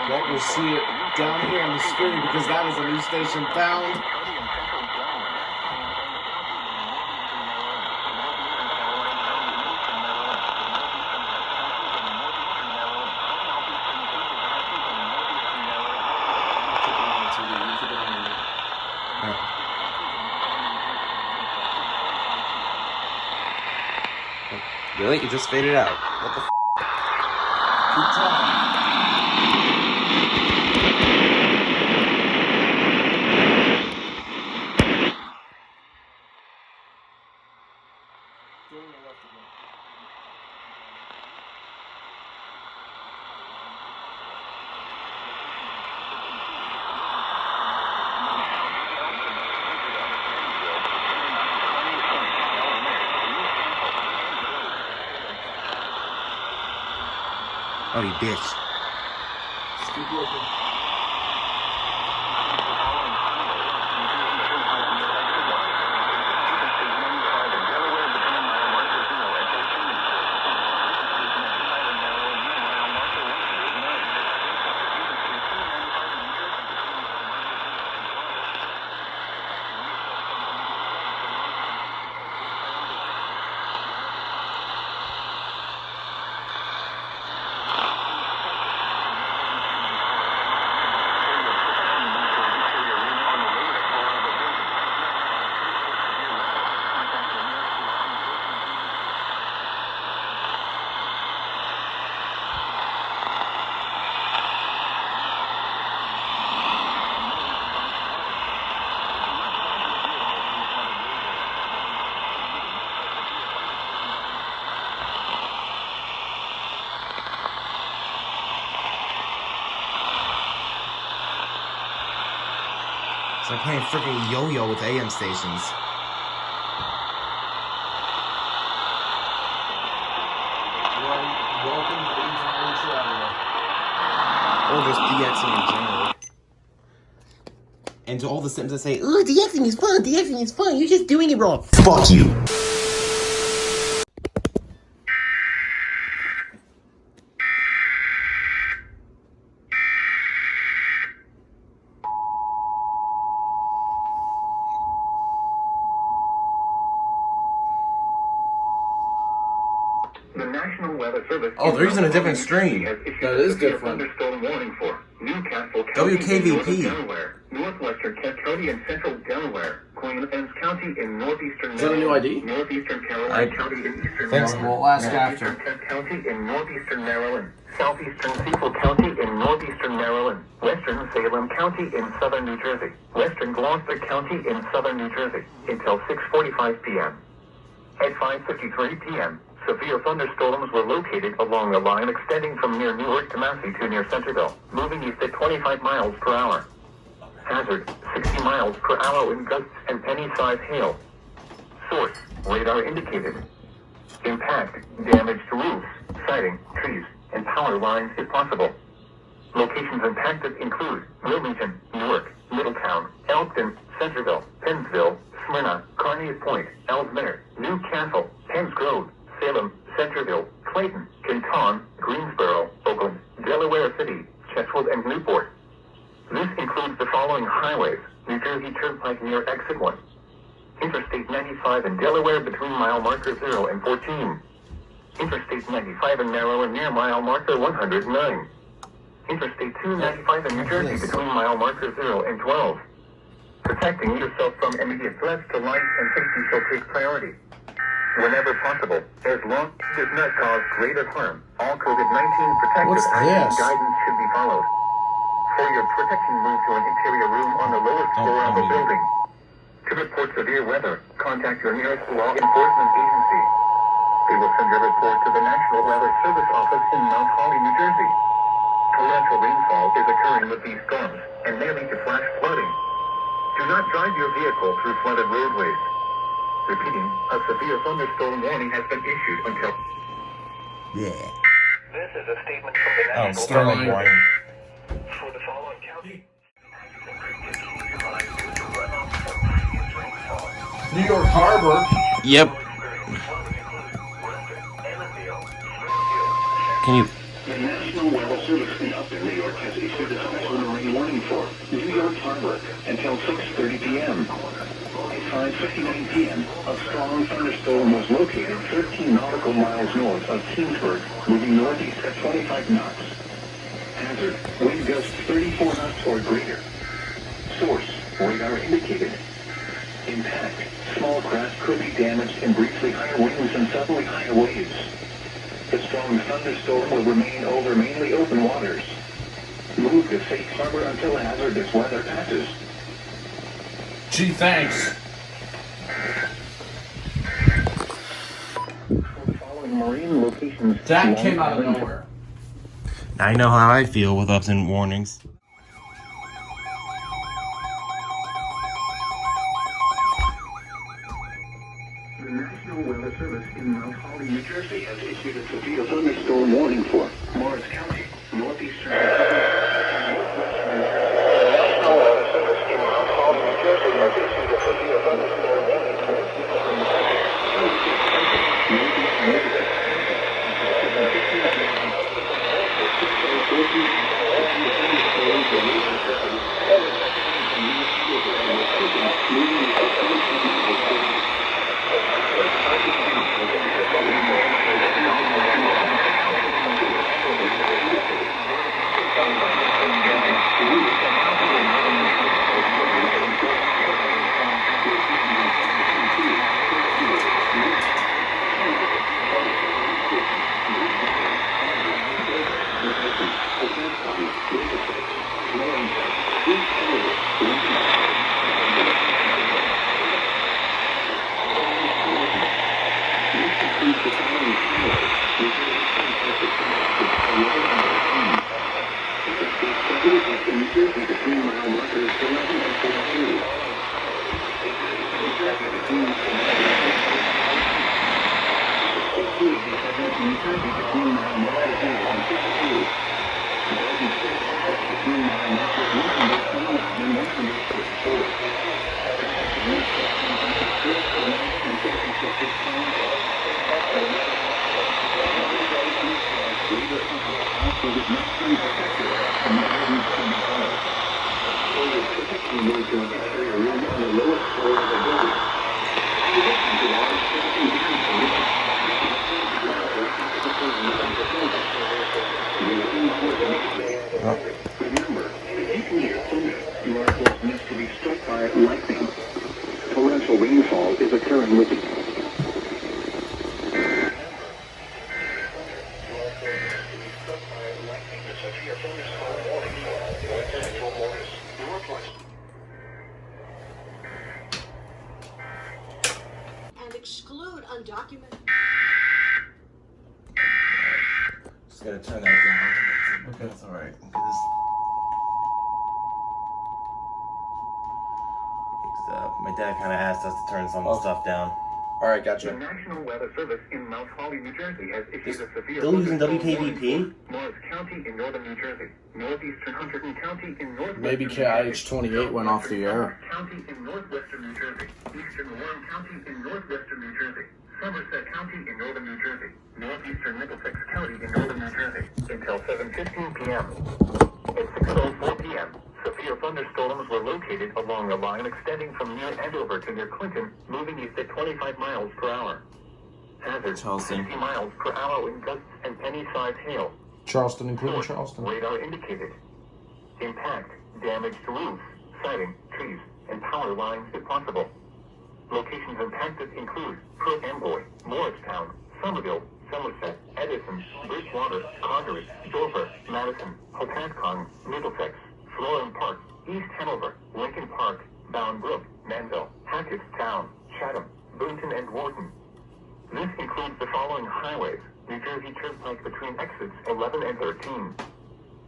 Well, we'll see it down here on the screen because that is a new station found. Really? It just faded out. What the f? Keep talking. Oh, you bitch. Keep looking. They're playing freaking yo-yo with AM stations. Welcome to Untitled Chapter. Or just DXing in general. And to all the Sims that say, Ooh, DXing is fun, you're just doing it wrong. Fuck you. The National Weather Service. oh, they're using a different stream. That is different. Thunderstorm warning for Newcastle County WKVP. in northern Delaware, Northwestern Kent County in central Delaware, Queen Anne's County in northeastern Is that a new Maryland, ID? Northeastern Caroline County in eastern Thanks. Maryland, We'll ask Northeastern after. Kent County in northeastern Maryland, southeastern Cecil County in northeastern Maryland, western Salem County in southern New Jersey, western Gloucester County in southern New Jersey, until 6:45 p.m. At 5:53 p.m., severe thunderstorms were located along a line extending from near Newark to Massey to near Centerville, moving east at 25 miles per hour. Hazard, 60 miles per hour in gusts and penny-sized hail. Source, radar indicated. Impact, damage to roofs, siding, trees, and power lines if possible. Locations impacted include Wilmington, Newark, Middletown, Elkton, Centerville, Pennsville, Smyrna, Carneys Point, Ellesmere, Newcastle, Penns Grove, Salem, Centerville, Clayton, Canton, Greensboro, Oakland, Delaware City, Cheswood, and Newport. This includes the following highways: New Jersey Turnpike near Exit 1, Interstate 95 in Delaware between mile marker 0 and 14, Interstate 95 in Maryland near mile marker 109, Interstate 295 in New Jersey between mile marker 0 and 12. Protecting yourself from immediate threats to life and safety shall take priority. Whenever possible, as long as it does not cause greater harm, all COVID-19 protective What's action this? guidance should be followed. For your protection, move to an interior room on the lowest floor of the building. To report severe weather, contact your nearest law enforcement agency. They will send your report to the National Weather Service office in Mount Holly, New Jersey. Torrential rainfall is occurring with these storms and may lead to flash flooding. Do not drive your vehicle through flooded roadways. Repeating, a severe thunderstorm warning has been issued until... yeah. This is a statement from the Oh, National storm Weather warning. for the following county. New York Harbor. Yep. Can you... The National Weather Service in Upton, New York has issued a special marine warning for New York Harbor until 6:30 p.m. At 5:59 p.m., a strong thunderstorm was located 13 nautical miles north of Teamsburg, moving northeast at 25 knots. Hazard, wind gusts 34 knots or greater. Source, radar indicated. Impact, small craft could be damaged in briefly higher winds and suddenly higher waves. The strong thunderstorm will remain over mainly open waters. Move to safe harbor until hazardous weather passes. Gee, thanks. Following marine locations. That came out of nowhere. I know how I feel with Upton warnings. The National Weather Service in Mount Holly, New Jersey has issued a severe thunderstorm warning for Morris County, northeastern and northwestern New Jersey. The National Weather Service in Mount Holly, New Jersey has issued a severe thunderstorm warning for New Jersey between mile marker 0 and 52. Golden State Sussex between mile markers 129 and 134. Protecting New Scotland markers 0 and 56 is time. Also with no time protected and no guidance can be followed. For your protection, move to an interior room on the lowest floor of the building. In addition to large protection guarantees, remember, if you need thunder, you are close enough to be struck by lightning. Torrential rainfall is occurring with you. And exclude undocumented. Just gotta turn that down. Okay, that's alright. My dad kind of asked us to turn some of the stuff down. Alright, The gotcha. National Weather Service in Mount Holly, New Jersey has issued a severe Still using thunderstorm warning WKVP? for Morris County in northern New Jersey, northeastern Hunterdon County in northwestern Maybe New Jersey, KIH-28 went off the air. County in northwestern New Jersey, eastern Warren County in northwestern New Jersey, Somerset County in northern New Jersey, northeastern Middlesex County in northern New Jersey, until 7:15 p.m. At 6:04 p.m., severe thunderstorms were located along a line extending from near Andover to near Clinton, moving east at 25 miles per hour. Hazard, Charleston. 60 miles per hour in gusts and penny-sized hail. Charleston, including Source, Charleston. radar indicated. Impact, damaged roofs, siding, trees, and power lines if possible. Locations impacted include Perth Amboy, Morristown, Somerville, Somerset, Edison, Bridgewater, Congaree, Dover, Madison, Hopatcong, Middlesex, Florham Park, East Hanover, Lincoln Park, Bound Brook, Manville, Hackettstown, Chatham, Boonton, and Wharton. This includes the following highways: New Jersey Turnpike between exits 11 and 13.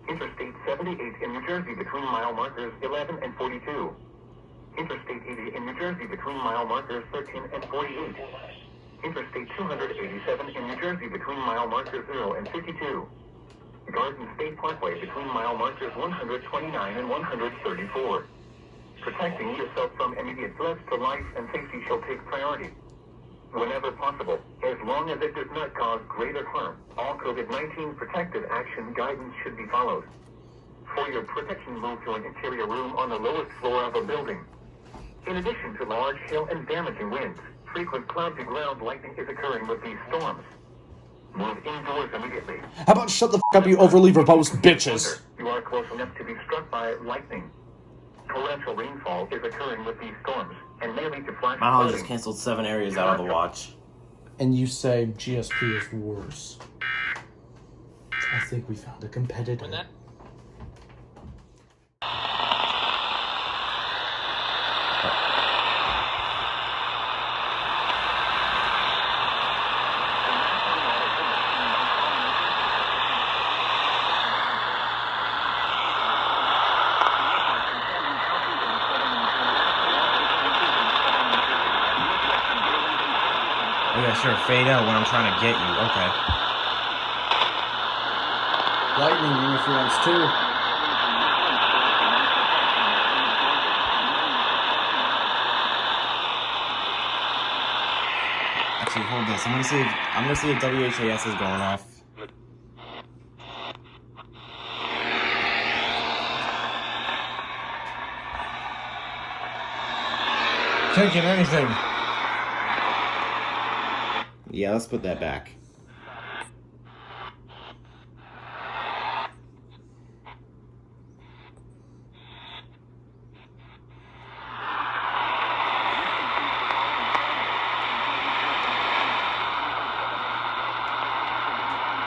Interstate 78 in New Jersey between mile markers 11 and 42. Interstate 80 in New Jersey between mile markers 13 and 48. Interstate 287 in New Jersey between mile markers 0 and 52. Garden State Parkway between mile markers 129 and 134. Protecting yourself from immediate threats to life and safety shall take priority. Whenever possible, as long as it does not cause greater harm, all COVID-19 protective action guidance should be followed. For your protection, move to an interior room on the lowest floor of a building. In addition to large hail and damaging winds, frequent cloud-to-ground lightning is occurring with these storms. Move indoors immediately. How about shut the f up, you overly verbose bitches? You are close enough to be struck by lightning. Torrential rainfall is occurring with these storms and may lead to flash My house just flooding. canceled 7 areas out of the watch. And you say GSP is worse. I think we found a competitor. Oh yeah, sure, fade out when I'm trying to get you. Okay. Lightning interference too. Actually, hold this. I'm gonna see if WHAS is going off. Can't get anything. Yeah, let's put that back.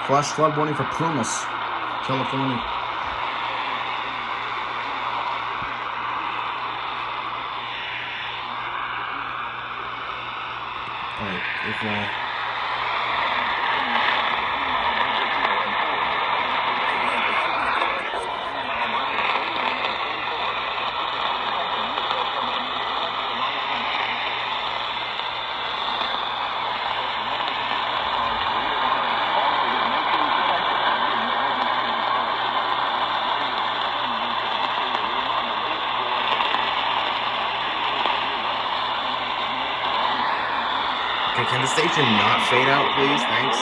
Flash flood warning for Plumas, California. Alright, if can the station not fade out, please? Thanks.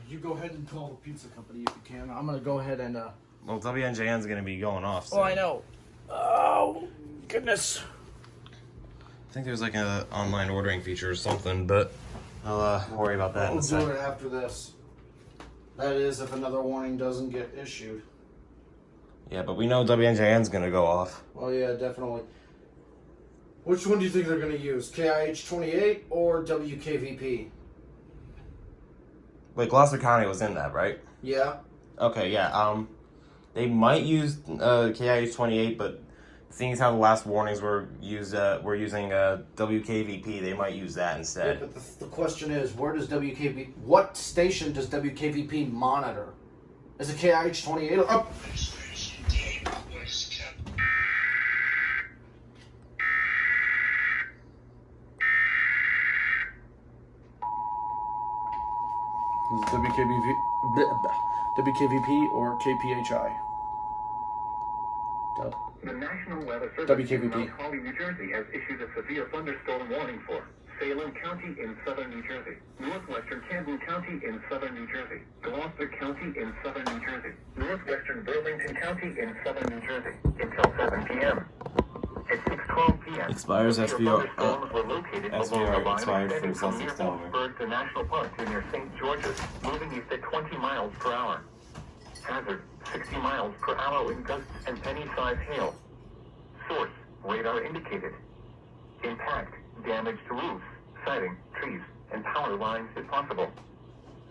You go ahead and call the pizza company if you can. I'm gonna go ahead and Well, WNJN's gonna be going off soon. Oh, I know. Oh, goodness. I think there's like an online ordering feature or something, but I'll worry about that in a We'll sec. do it after this. That is, if another warning doesn't get issued. Yeah, but we know WNJN's gonna go off. Well, yeah, definitely. Which one do you think they're gonna use? KIH-28 or WKVP? Wait, Gloucester County was in that, right? Yeah. Okay, yeah. They might use KIH-28, but seeing as how the last warnings were using WKVP, they might use that Yeah, instead. but the question is, what station does WKVP monitor? Is it KIH-28 or... Oh. Is it WKVP or KPHI? The National Weather Service WKVP. in Mount Holly, New Jersey has issued a severe thunderstorm warning for Salem County in southern New Jersey, Northwestern County in southern New Jersey, Gloucester County in southern New Jersey, Northwestern Burlington County in southern New Jersey until 7 p.m. At 6:12 p.m. Expires SVR. thunderstorms were located along the SVR line expired extending for from Sussex, near Delaware. Teamsburg to National Park to near St. George's, moving east at 20 miles per hour. Hazard, 60 miles per hour with gusts and penny-sized hail. Source, radar indicated. Impact, damage to roofs, siding, trees, and power lines if possible.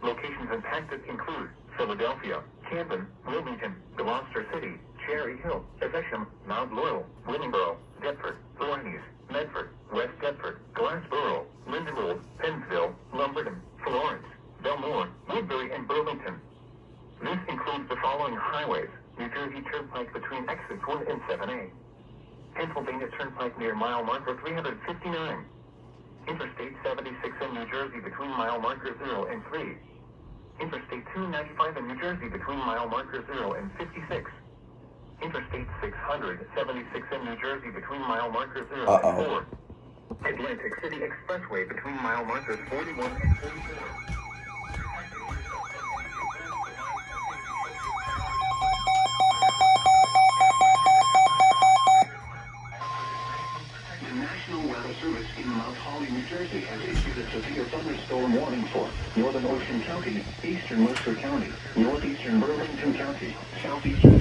Locations impacted include Philadelphia, Camden, Wilmington, Gloucester City, Cherry Hill, Evesham, Mount Laurel, Willingboro, Deptford, Thornhees, Medford, West Deptford, Glassboro, Lindenwold, Pennsville, Lumberton, Florence, Belmore, Woodbury, and Burlington. This includes the following highways: New Jersey Turnpike between exits 1 and 7A. Pennsylvania Turnpike near mile marker 359. Interstate 76 in New Jersey between mile marker 0 and 3. Interstate 295 in New Jersey between mile marker 0 and 56. Interstate 676 in New Jersey between mile marker 0 and 4. Atlantic City Expressway between mile markers 41 and 44. The National Weather Service in Mount Holly, New Jersey has issued a severe thunderstorm warning for Northern Ocean County, Eastern Mercer County, Northeastern Burlington County, Southeastern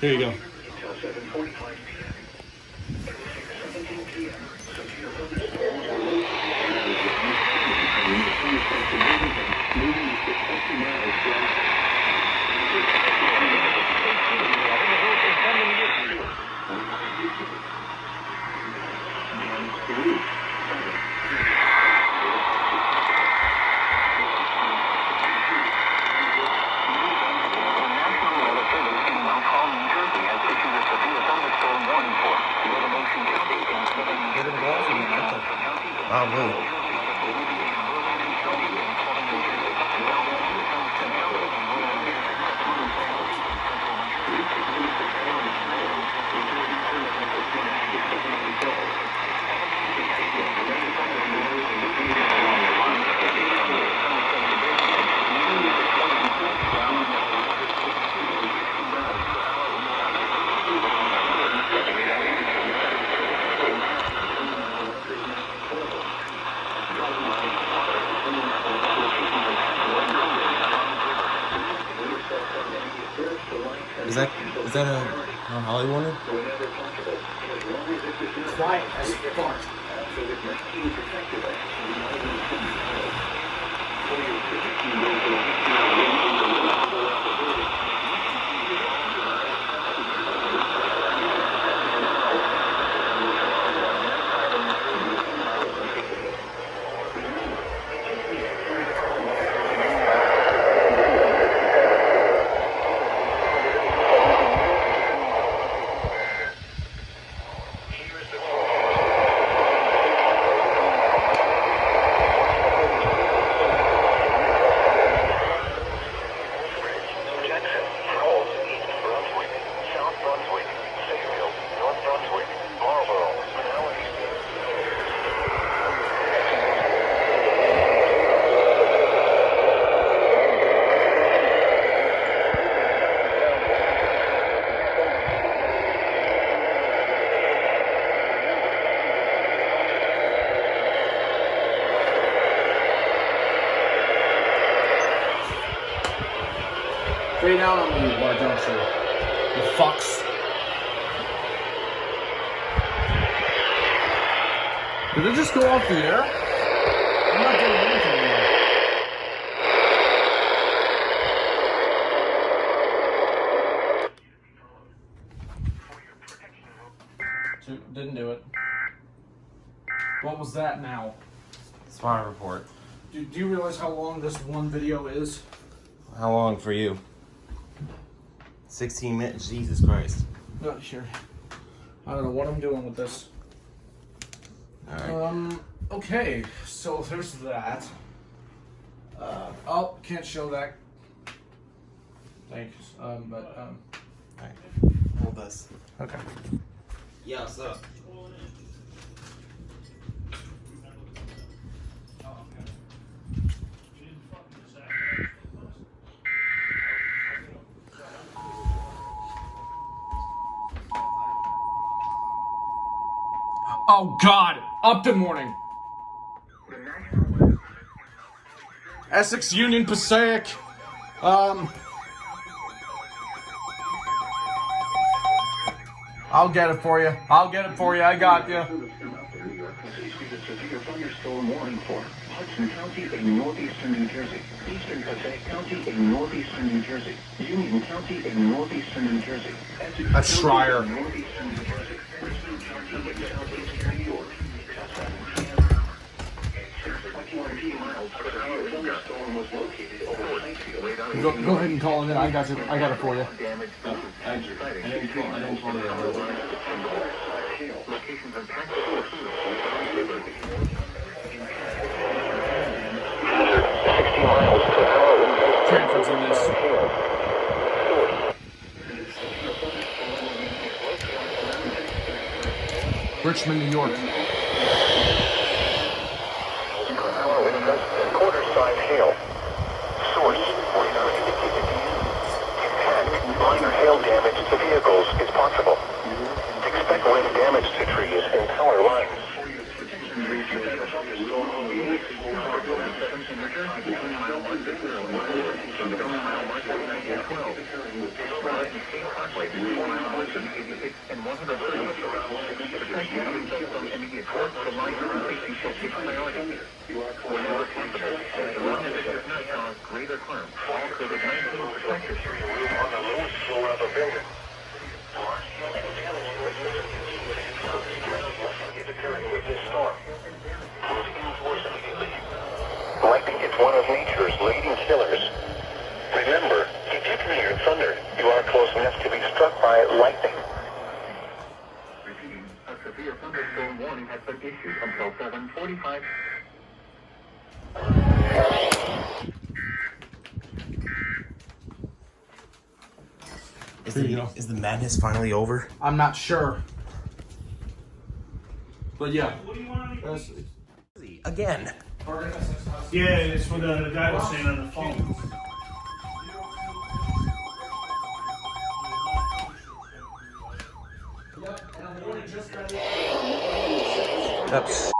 Here you go. until 7:45 p.m. At 6:17 p.m., severe thunderstorms were moving east at 20 miles per hour. Oh, really? Is that a Mount Holly warning? Quiet as fuck. Stay down on me, why don't you? You fucks. Did it just go off the air? I'm not getting anything now. Didn't do it. What was that now? Spy report. Do you realize how long this one video is? How long for you? 16 minutes. Jesus Christ. Not sure. I don't know what I'm doing with this. Alright. Okay, so there's that. Oh, can't show that. Thanks. Alright. Hold this. Okay. Yeah, what's up? Oh God! Upton Warning! Essex Union Passaic. I'll get it for you. I got you. Thunderstorm warning for Hudson County in northeastern New Jersey, eastern Passaic County in northeastern New Jersey, Union County in northeastern New Jersey, That's Schreier. northeastern New Jersey, Richmond County in southeastern New York. 21 miles per hour thunderstorm was located over Highfield. Go ahead and call it in. I got it for you. Locations in Texas. Transfer's in this. Richmond, New York. Quarter-size hail. Source, 49 indicated. Impact, minor hail damage to vehicles is possible. Expect wind damage to trees and power lines. Greater harm. All COVID-19 protectors on the lowest floor of a building. With this storm. Lightning is one of nature's leading killers. Remember, if you can hear thunder, you are close enough to be struck by lightning. Repeating, a severe thunderstorm warning has been issued until 7:45. Is the madness finally over? I'm not sure. But yeah. Again. Yeah, it's what the guy was saying on the phone. That's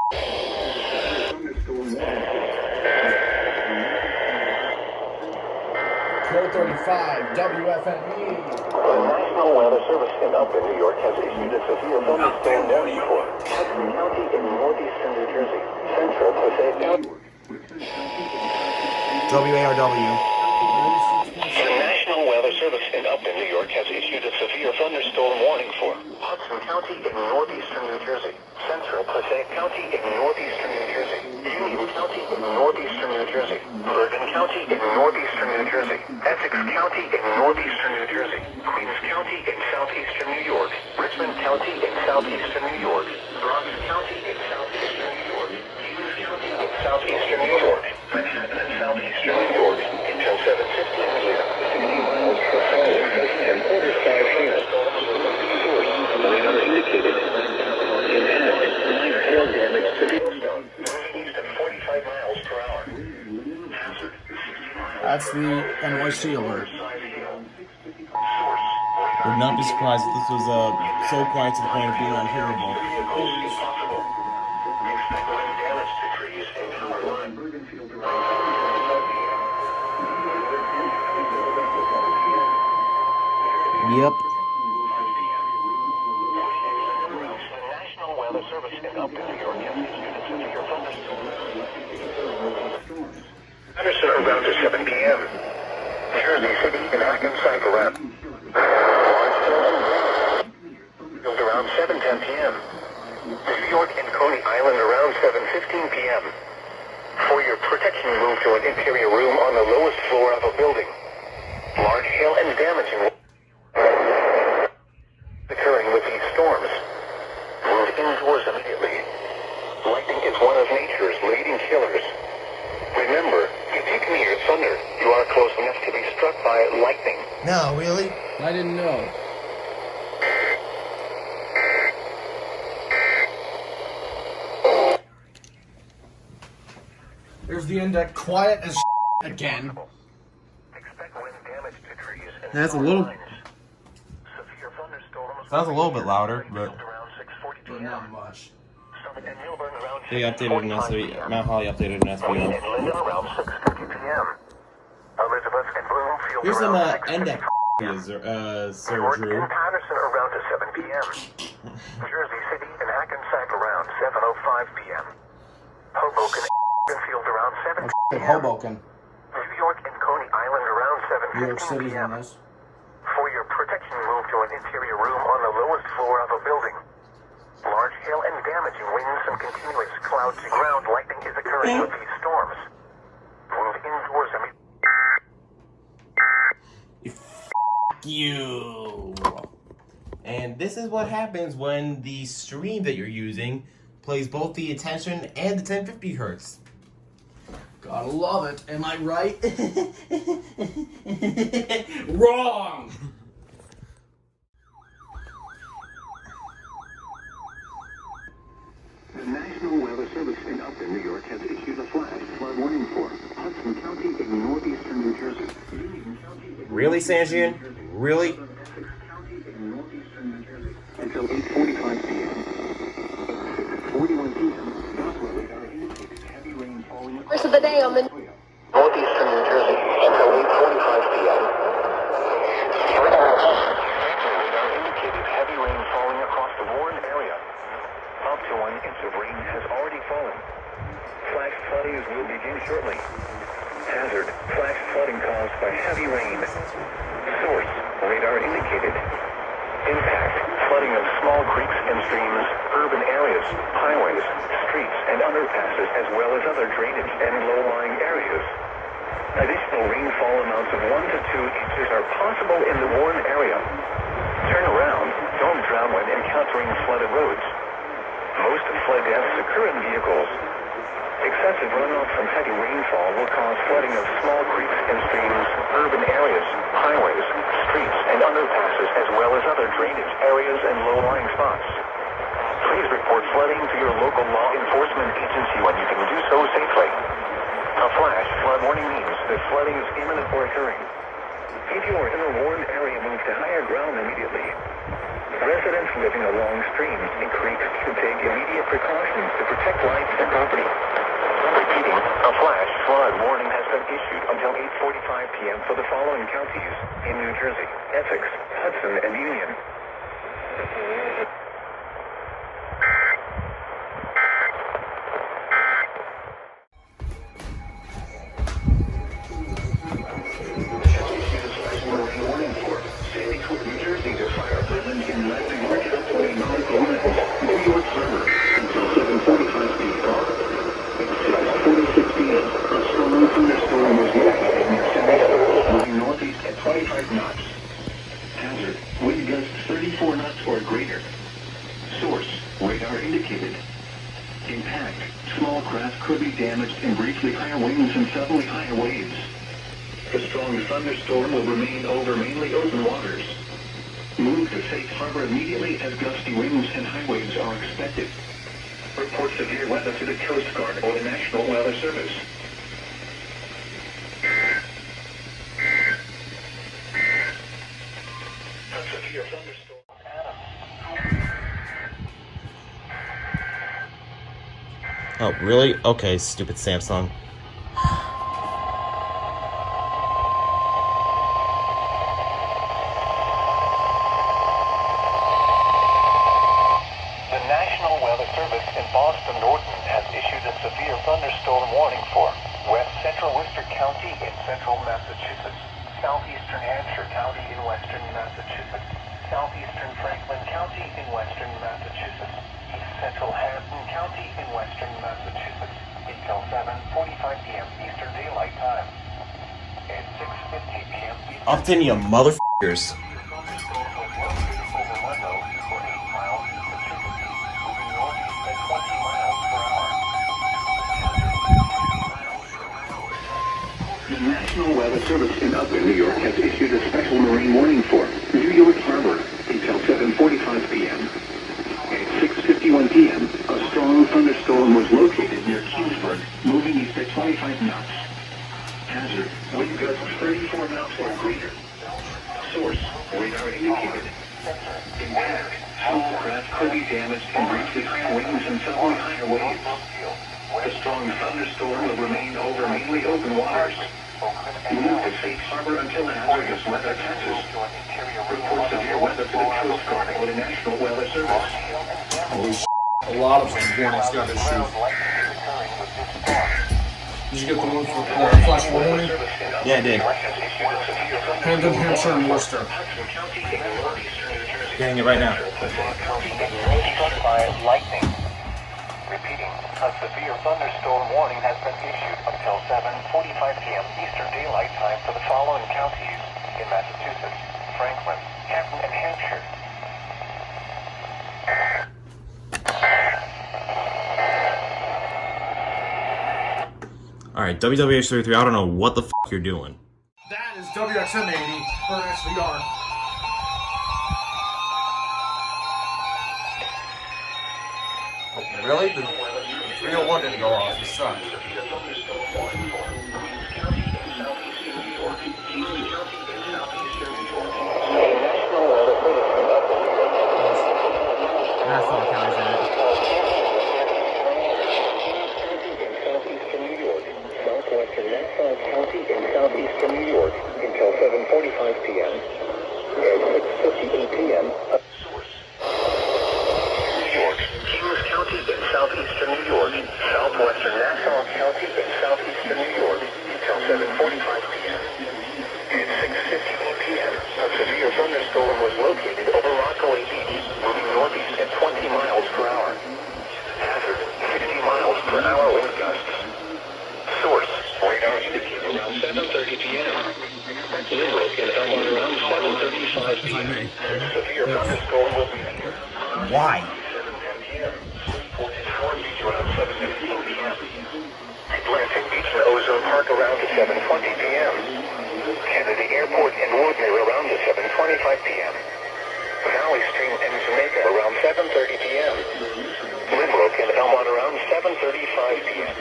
235 WFME. The National Weather Service in Upton, New York has issued a severe thunderstorm warning for Hudson County in northeastern New Jersey, central Passaic County. WARW. The National Weather Service in Upton, New York has issued a severe thunderstorm warning for Hudson County in northeastern New Jersey, central Passaic County in northeastern New Jersey, Union County in northeastern New Jersey, Bergen County in northeastern New Jersey, Essex County in northeastern New Jersey, Queens County in southeastern New York, Richmond County in southeastern New York, Bronx County in southeastern New York, Hughes County in southeastern New York, Manhattan in southeastern New York, until 7:15 p.m. 60 miles per hour and quarter-size hail. Source, radar indicated. Impact, minor hail damage to vehicles. Moving east at 45 miles per hour. Hazard, 60 miles. That's the NYC alert. Would not be surprised if this was so quiet to the point of being unhearable. Expect wind damage to trees and power lines. Yep. The National Weather Service in Upton, New York, has issued a severe thunderstorm. Henderson around to 7 p.m. Jersey City and Hackensack around. Around 7:10 p.m. New York and Coney Island around 7:15 p.m. For your protection, move to an interior room on the lowest floor of a building. Large hail and damaging occurring with these storms. Move indoors immediately. Lightning is one of nature's leading killers. Remember, if you can hear thunder, you are close enough to be struck by lightning. No, really? I didn't know. There's the index, quiet as again. Expect wind damage to trees and That's a storm little. lines. Severe thunderstorms Sounds a little bit louder, but around 6:40 But p.m. not much. Summit and Milburn around they updated an 6:45 SB. p.m. Mount Holly updated an SB. Wayne and Linden around 6:50 p.m. Elizabeth and Bloomfield Here's some around 6:50 index. Sir York Drew. and Patterson around to 7 p.m. Jersey City and Hackensack around 7:05 p.m. Hoboken and Bloomfield around 7 p.m. Hoboken. New York and Coney Island around New York 7:15 City's p.m. on this. For your protection, move to an interior room on the lowest floor of a building. Large hail and damaging winds and continuous cloud to ground lightning is occurring with these storms. Move indoors immediately. You. And this is what happens when the stream that you're using plays both the attention and the 1050 hertz. Gotta love it. Am I right? Wrong! The National Weather Service in Upton, New York has issued a flash flood warning for Hudson County in northeastern New Jersey. Union County in Really, Sanjian? Really? Sussex County in northeastern New Jersey until 8:45 p.m. At 6:41 p.m., Doppler radar indicates heavy rain falling across Rest of the day on the Northeastern New Jersey until 8:45 p.m. Radar indicated heavy rain falling across the Warren area. Up to 1 inch of rain has already fallen. Flash flooding will begin shortly. Hazard, flash flooding caused by heavy rain. Source, radar indicated. Impact, flooding of small creeks and streams, urban areas, highways, streets, and underpasses, as well as other drainage and low-lying areas. Additional rainfall amounts of 1 to 2 inches are possible in the Warren area. Turn around, don't drown when encountering flooded roads. Most flood deaths occur in vehicles. Excessive runoff from heavy rainfall will cause flooding of small creeks and streams, urban areas, highways, streets, and underpasses, as well as other drainage areas and low-lying spots. Please report flooding to your local law enforcement agency when you can do so safely. A flash flood warning means that flooding is imminent or occurring. If you are in a Warren area, move to higher ground immediately. Residents living along streams and creeks should take immediate precautions to protect life and property. Repeating, a flash flood warning has been issued until 8:45 p.m. for the following counties in New Jersey: Essex, Hudson, and Union. warning for Sandy Hook, New Jersey to fire Berlin in New York up to a Nautical New York server until 7:45 p.m. At 6:46 p.m., a strong thunderstorm was located near Salem, moving northeast at 25 knots. Hazard, wind gusts 34 knots or greater. Source, radar indicated. Impact, small craft could be damaged in briefly higher winds and suddenly higher waves. The strong thunderstorm will remain over mainly open waters. Move to safe harbor immediately as gusty winds and high waves are expected. Report severe weather to the Coast Guard or the National Weather Service. A severe thunderstorm. Oh, really? Okay, stupid Samsung. Upton, you motherfuckers. The National Weather Service in Upton, New York has issued a special marine warning for New York Harbor until 7:45 p.m. At 6:51 p.m., a strong thunderstorm was located near Teamsburg, moving east at 25 knots. Hazard, wind gusts 34 knots or greater. Source, radar indicated. Impact, hull craft could be damaged and briefly winds and suddenly higher waves. The strong thunderstorm will remain over mainly open waters. Move to safe harbor until the hazardous weather passes. Report severe weather to the Coast Guard or the National Weather Service. Holy shit. A lot of warnings got issued. Did you get the one for flash warning? Yeah, I did. Camden, Hampshire, and Worcester. Getting it right now. By lightning. Repeating, a severe thunderstorm warning has been issued until 7:45 p.m. Eastern Daylight Time for the following counties in Massachusetts, Franklin, Calton, and Hampshire. Alright, WWH33, I don't know what the f you're doing. That is WXM 80, or SVR. Really? The 301 didn't go off, you suck. Nassau County's in it. Southeastern New York, Northwestern Nassau County in southeastern New York until 7:45 p.m. At 6:58 p.m. Kings County in southeastern New York, Southwestern Nassau County in southeastern New York until 7:45 p.m. At 6:58 p.m., a severe thunderstorm was located over Rockaway Beach, moving northeast at 20 miles per hour. Hazard, 60 miles per hour wind gusts. Source, radar indicated around 7:30 p.m. Limerick and Elmont around 7:35 p.m. Severe thunderstorm will be near. Why? Atlantic Beach and Ozone Park around 7:20 p.m. Kennedy Airport and Woodmere around 7:25 p.m. Valley Stream and Jamaica around 7:30 p.m. Limerick and Elmont around 7:35 p.m.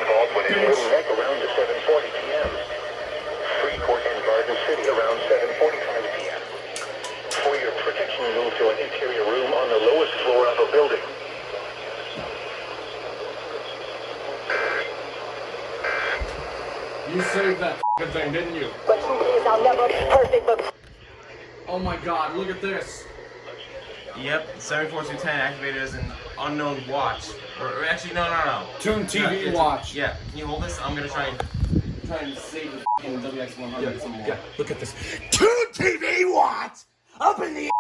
Baldwin and Little Neck around 7:40 p.m. Freeport and Garden City around 7:45 p.m. For your protection, move to an interior room on the lowest floor of a building. You saved that thing, didn't you? But truth is, I'll never be perfect, but Oh my god, look at this. Yep, 74210 activated as an unknown watch. Or actually, no. Tune TV it's- watch. Yeah, can you hold this? I'm gonna try and save the f***ing WX100 some more. Yeah, look at this. Tune TV watch! Up in the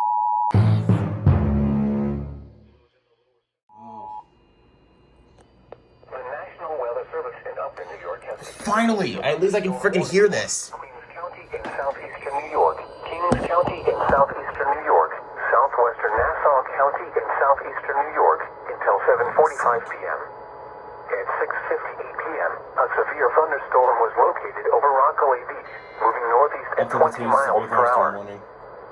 The National Weather Service in Upton, New York has Finally! At least I can freaking hear this. Queens County in southeastern New York, Kings County in southeastern New York, Southwestern Nassau County in southeastern New York until 7:45 p.m. At 6:58 p.m., a severe thunderstorm was located over Rockaway Beach, moving northeast at 20 miles per hour.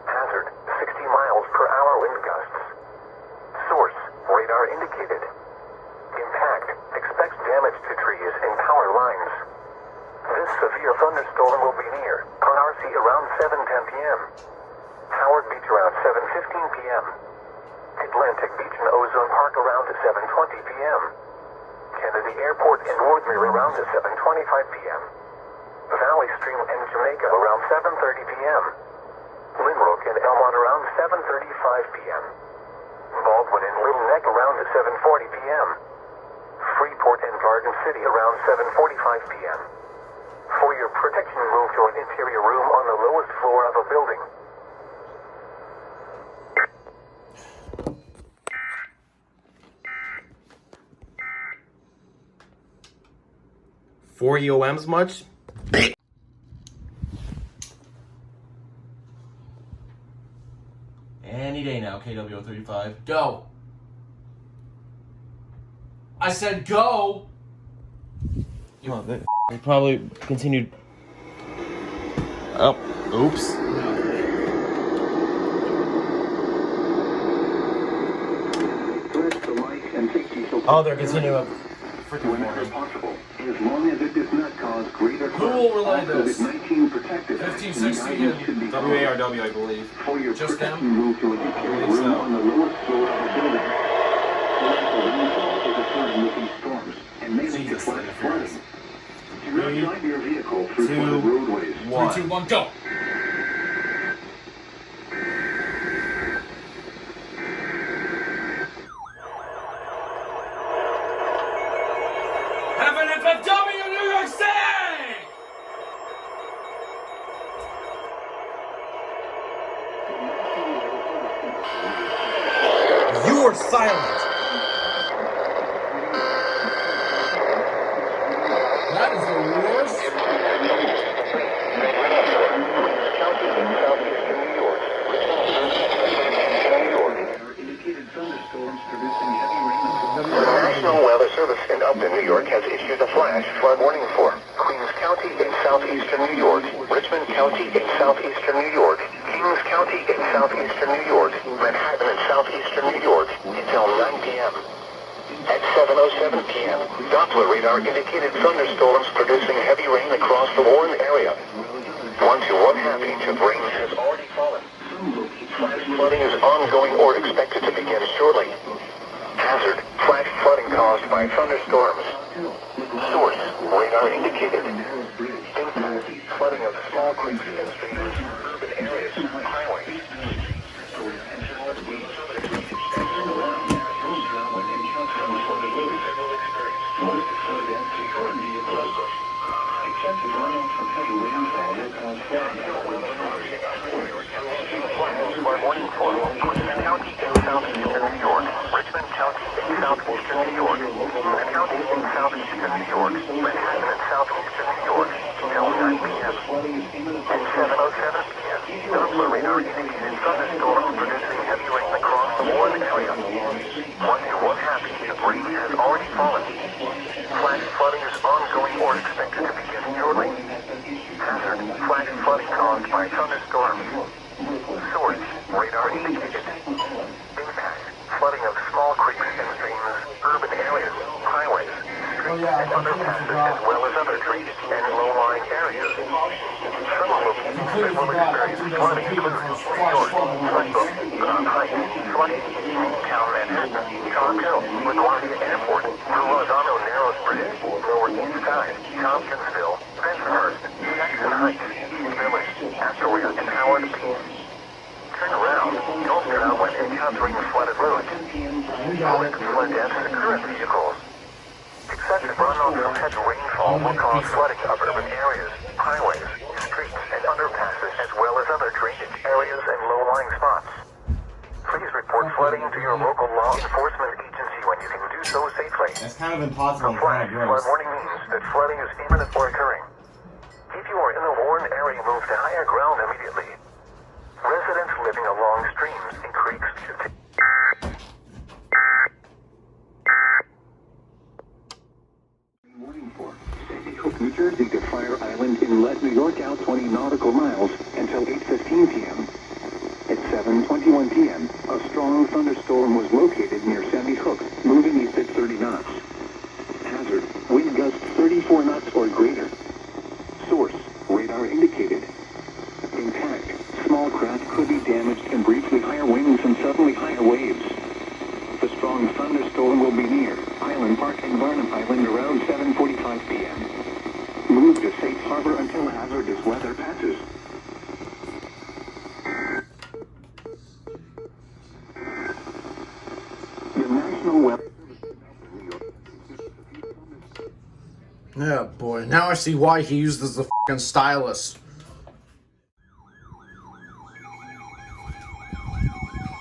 Hazard, 60 miles per hour wind gusts. Source, radar indicated. Impact, expect damage to trees and power lines. This severe thunderstorm will be near RC around 7:10 p.m. Howard Beach around 7:15 p.m. Atlantic Beach and Ozone Park around 7:20 p.m. Kennedy Airport and Woodmere around 7:25 p.m. Valley Stream and Jamaica around 7:30 p.m. Limerick and Elmont around 7:35 p.m. Baldwin and Little Neck around 7:40 p.m. Freeport and Garden City around 7:45 p.m. For your protection, move to an interior room on the lowest floor of a building. Four EOMs much? KWO35. Go. I said go. Oh, they probably continued. Oh, oops. Oh, they're continuing up. Whenever possible, as long as it does not cause greater Who will relay harm. this? COVID-19 protected. 1560 and WARW, I believe. For your Just protection, them? move to a secure believe room so. on the lowest floor of the building. Torrential rainfall is occurring with these storms and may lead to Jesus, flash flooding. Do not 3, drive your vehicle through 2, flooded roadways. 1. 3, 2, 1, go. FNFFW, New York City! You are silent. That is the worst. Indicated thunderstorms producing heavy rain. The National Weather Service in Upton, New York has issued a flash flood warning for Queens County in southeastern New York, Richmond County in southeastern New York, Kings County in southeastern New York, Manhattan in southeastern New York until 9 p.m. At 7:07 p.m., Doppler radar indicated thunderstorms producing heavy rain across the Warren area. 1 to 1/2 inch of rain has already fallen. Flash flooding is ongoing or expected to begin shortly. Hazard, flash flooding caused by thunderstorms. Source, radar indicated. Impact, flooding of small creeks and streams, urban areas, highways. Excessive runoff from heavy rainfall will cause flooding. Flood warning for Queens County in southeastern New York, Richmond County in southeastern New York, Kings County in southeastern New York, Manhattan in southeastern New York, until 9 p.m. At 7:07 p.m., Doppler radar indicated thunderstorms producing heavy rain across the Warren area. 1 to 1/2 inch of rain has already fallen. Flash flooding is ongoing or expected to begin shortly. Hazard, flash flooding caused by thunderstorms. Source, radar indicated. Impact, flooding of small creeks and streams, urban areas, highways, streets and underpasses, as well as other drainage and low-lying areas. Some locations that will experience flooding include New York, Sussex, Crown Heights, Flushing, Town Manhattan, Chalk Hill, LaGuardia Airport, Verrazano Narrows Bridge, Lower East Side, Tompkinsville, Bensonhurst, Jackson Heights, East Village, Astoria, and Howard Beach. Turn around. Don't turn out when encountering flooded roads. Risk flood deaths to current vehicles. Excessive runoff from heavy rainfall will cause flooding of urban areas, highways, streets, and underpasses, as well as other drainage areas and low-lying spots. Please report flooding to your local law enforcement agency when you can do so safely. That's kind of impossible A and kind flash of gross. flood warning means that flooding is imminent or occurring. If you are in the Warren area, move to higher ground immediately. Residents living along streams and creeks should take... Warning for Sandy Hook, New Jersey to Fire Island Inlet, New York out 20 nautical miles until 8:15 p.m. At 7:21 p.m., a strong thunderstorm was located near Sandy Hook, moving east at 30 knots. Hazard, wind gusts 34 knots or greater. Source, radar indicated. Impact, small craft could be damaged and briefly higher winds and suddenly higher waves. The strong thunderstorm will be near Highland Park and Barnum Island around 7:45 p.m. Move to safe harbor until hazardous weather passes. The National Weather Yeah, boy. Now I see why he uses the fucking stylus.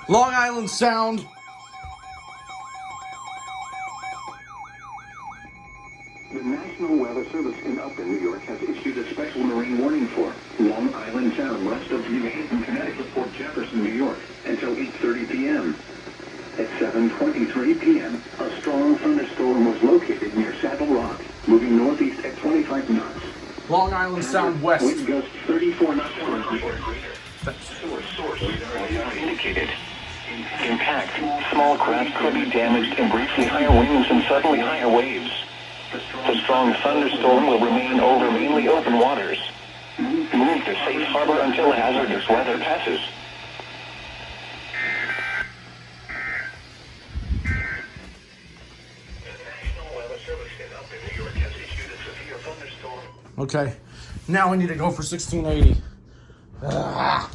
Long Island Sound. The National Weather Service in Upton, New York has issued a special marine warning for Long Island Sound west of New Haven, Connecticut, Port Jefferson, New York, until 8:30 p.m. At 7:23 p.m., a strong thunderstorm was located near Saddle Rock, moving northeast at 25 knots. Long Island Sound west. Wind gusts 34 knots per hour. Source indicated. Impact. Small craft could be damaged and briefly higher winds and suddenly higher waves. The strong thunderstorm will remain over mainly open waters. Move to safe harbor until hazardous weather passes. Okay, now we need to go for 1680. Ah.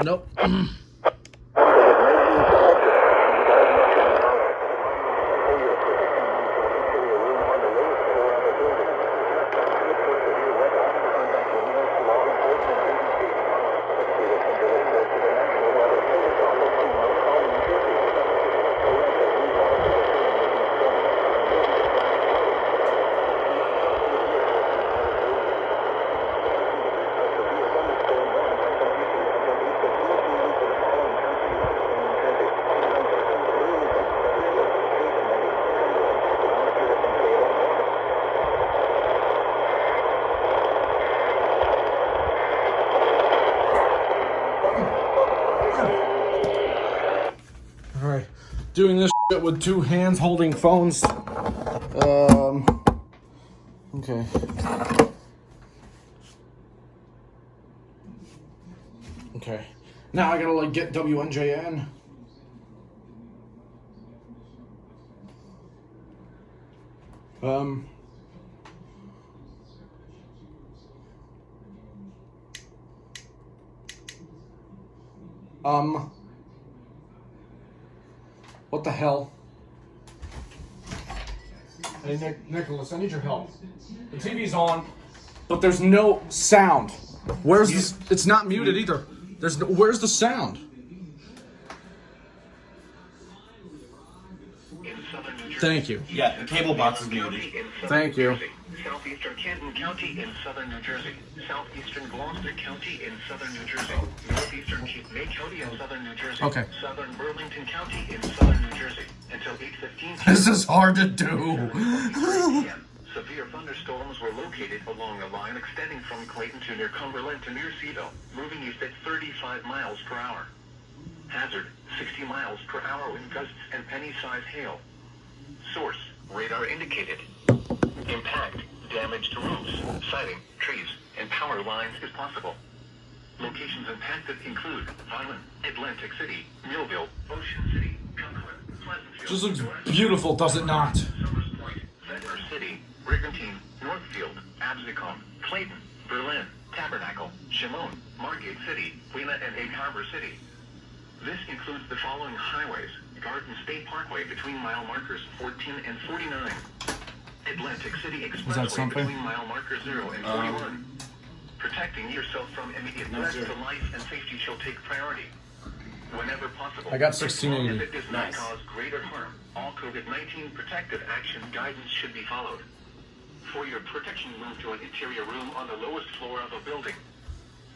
Nope. Alright, doing this shit with two hands holding phones. Okay. Okay. Now I gotta like get WNJN. What the hell? Hey, Nicholas, I need your help. The TV's on, but there's no sound. Where's this? It's not muted either. There's no, where's the sound? Thank you. Yeah, the cable box is muted. Thank you. Southeastern Canton County in southern New Jersey. Southeastern Gloucester County in southern New Jersey. Northeastern Cape May County in southern New Jersey. Okay. Southern Burlington County in southern New Jersey. Until 8:15 This is hard to do. Severe thunderstorms were located along a line extending from Clayton to near Cumberland to near Seaville, moving east at 35 miles per hour. Hazard, 60 miles per hour wind gusts and penny-sized hail. Source, radar indicated. Impact, damage to roofs, siding, trees, and power lines is possible. Locations impacted include Highland, Atlantic City, Millville, Ocean City, Cumberland, Pleasantville. Just looks beautiful, does it not? Somers Point, Ventnor City, Brigantine, Northfield, Absecon, Clayton, Berlin, Tabernacle, Shimon, Margate City, Lena, and Egg Harbor City. This includes the following highways: Garden State Parkway between mile markers 14 and 49. Atlantic City Expressway between mile marker 0 and 41. Protecting yourself from immediate threats to life and safety shall take priority. Whenever possible, I got as long 1680. as it does not cause greater harm, all COVID-19 protective action guidance should be followed. For your protection, move to an interior room on the lowest floor of a building.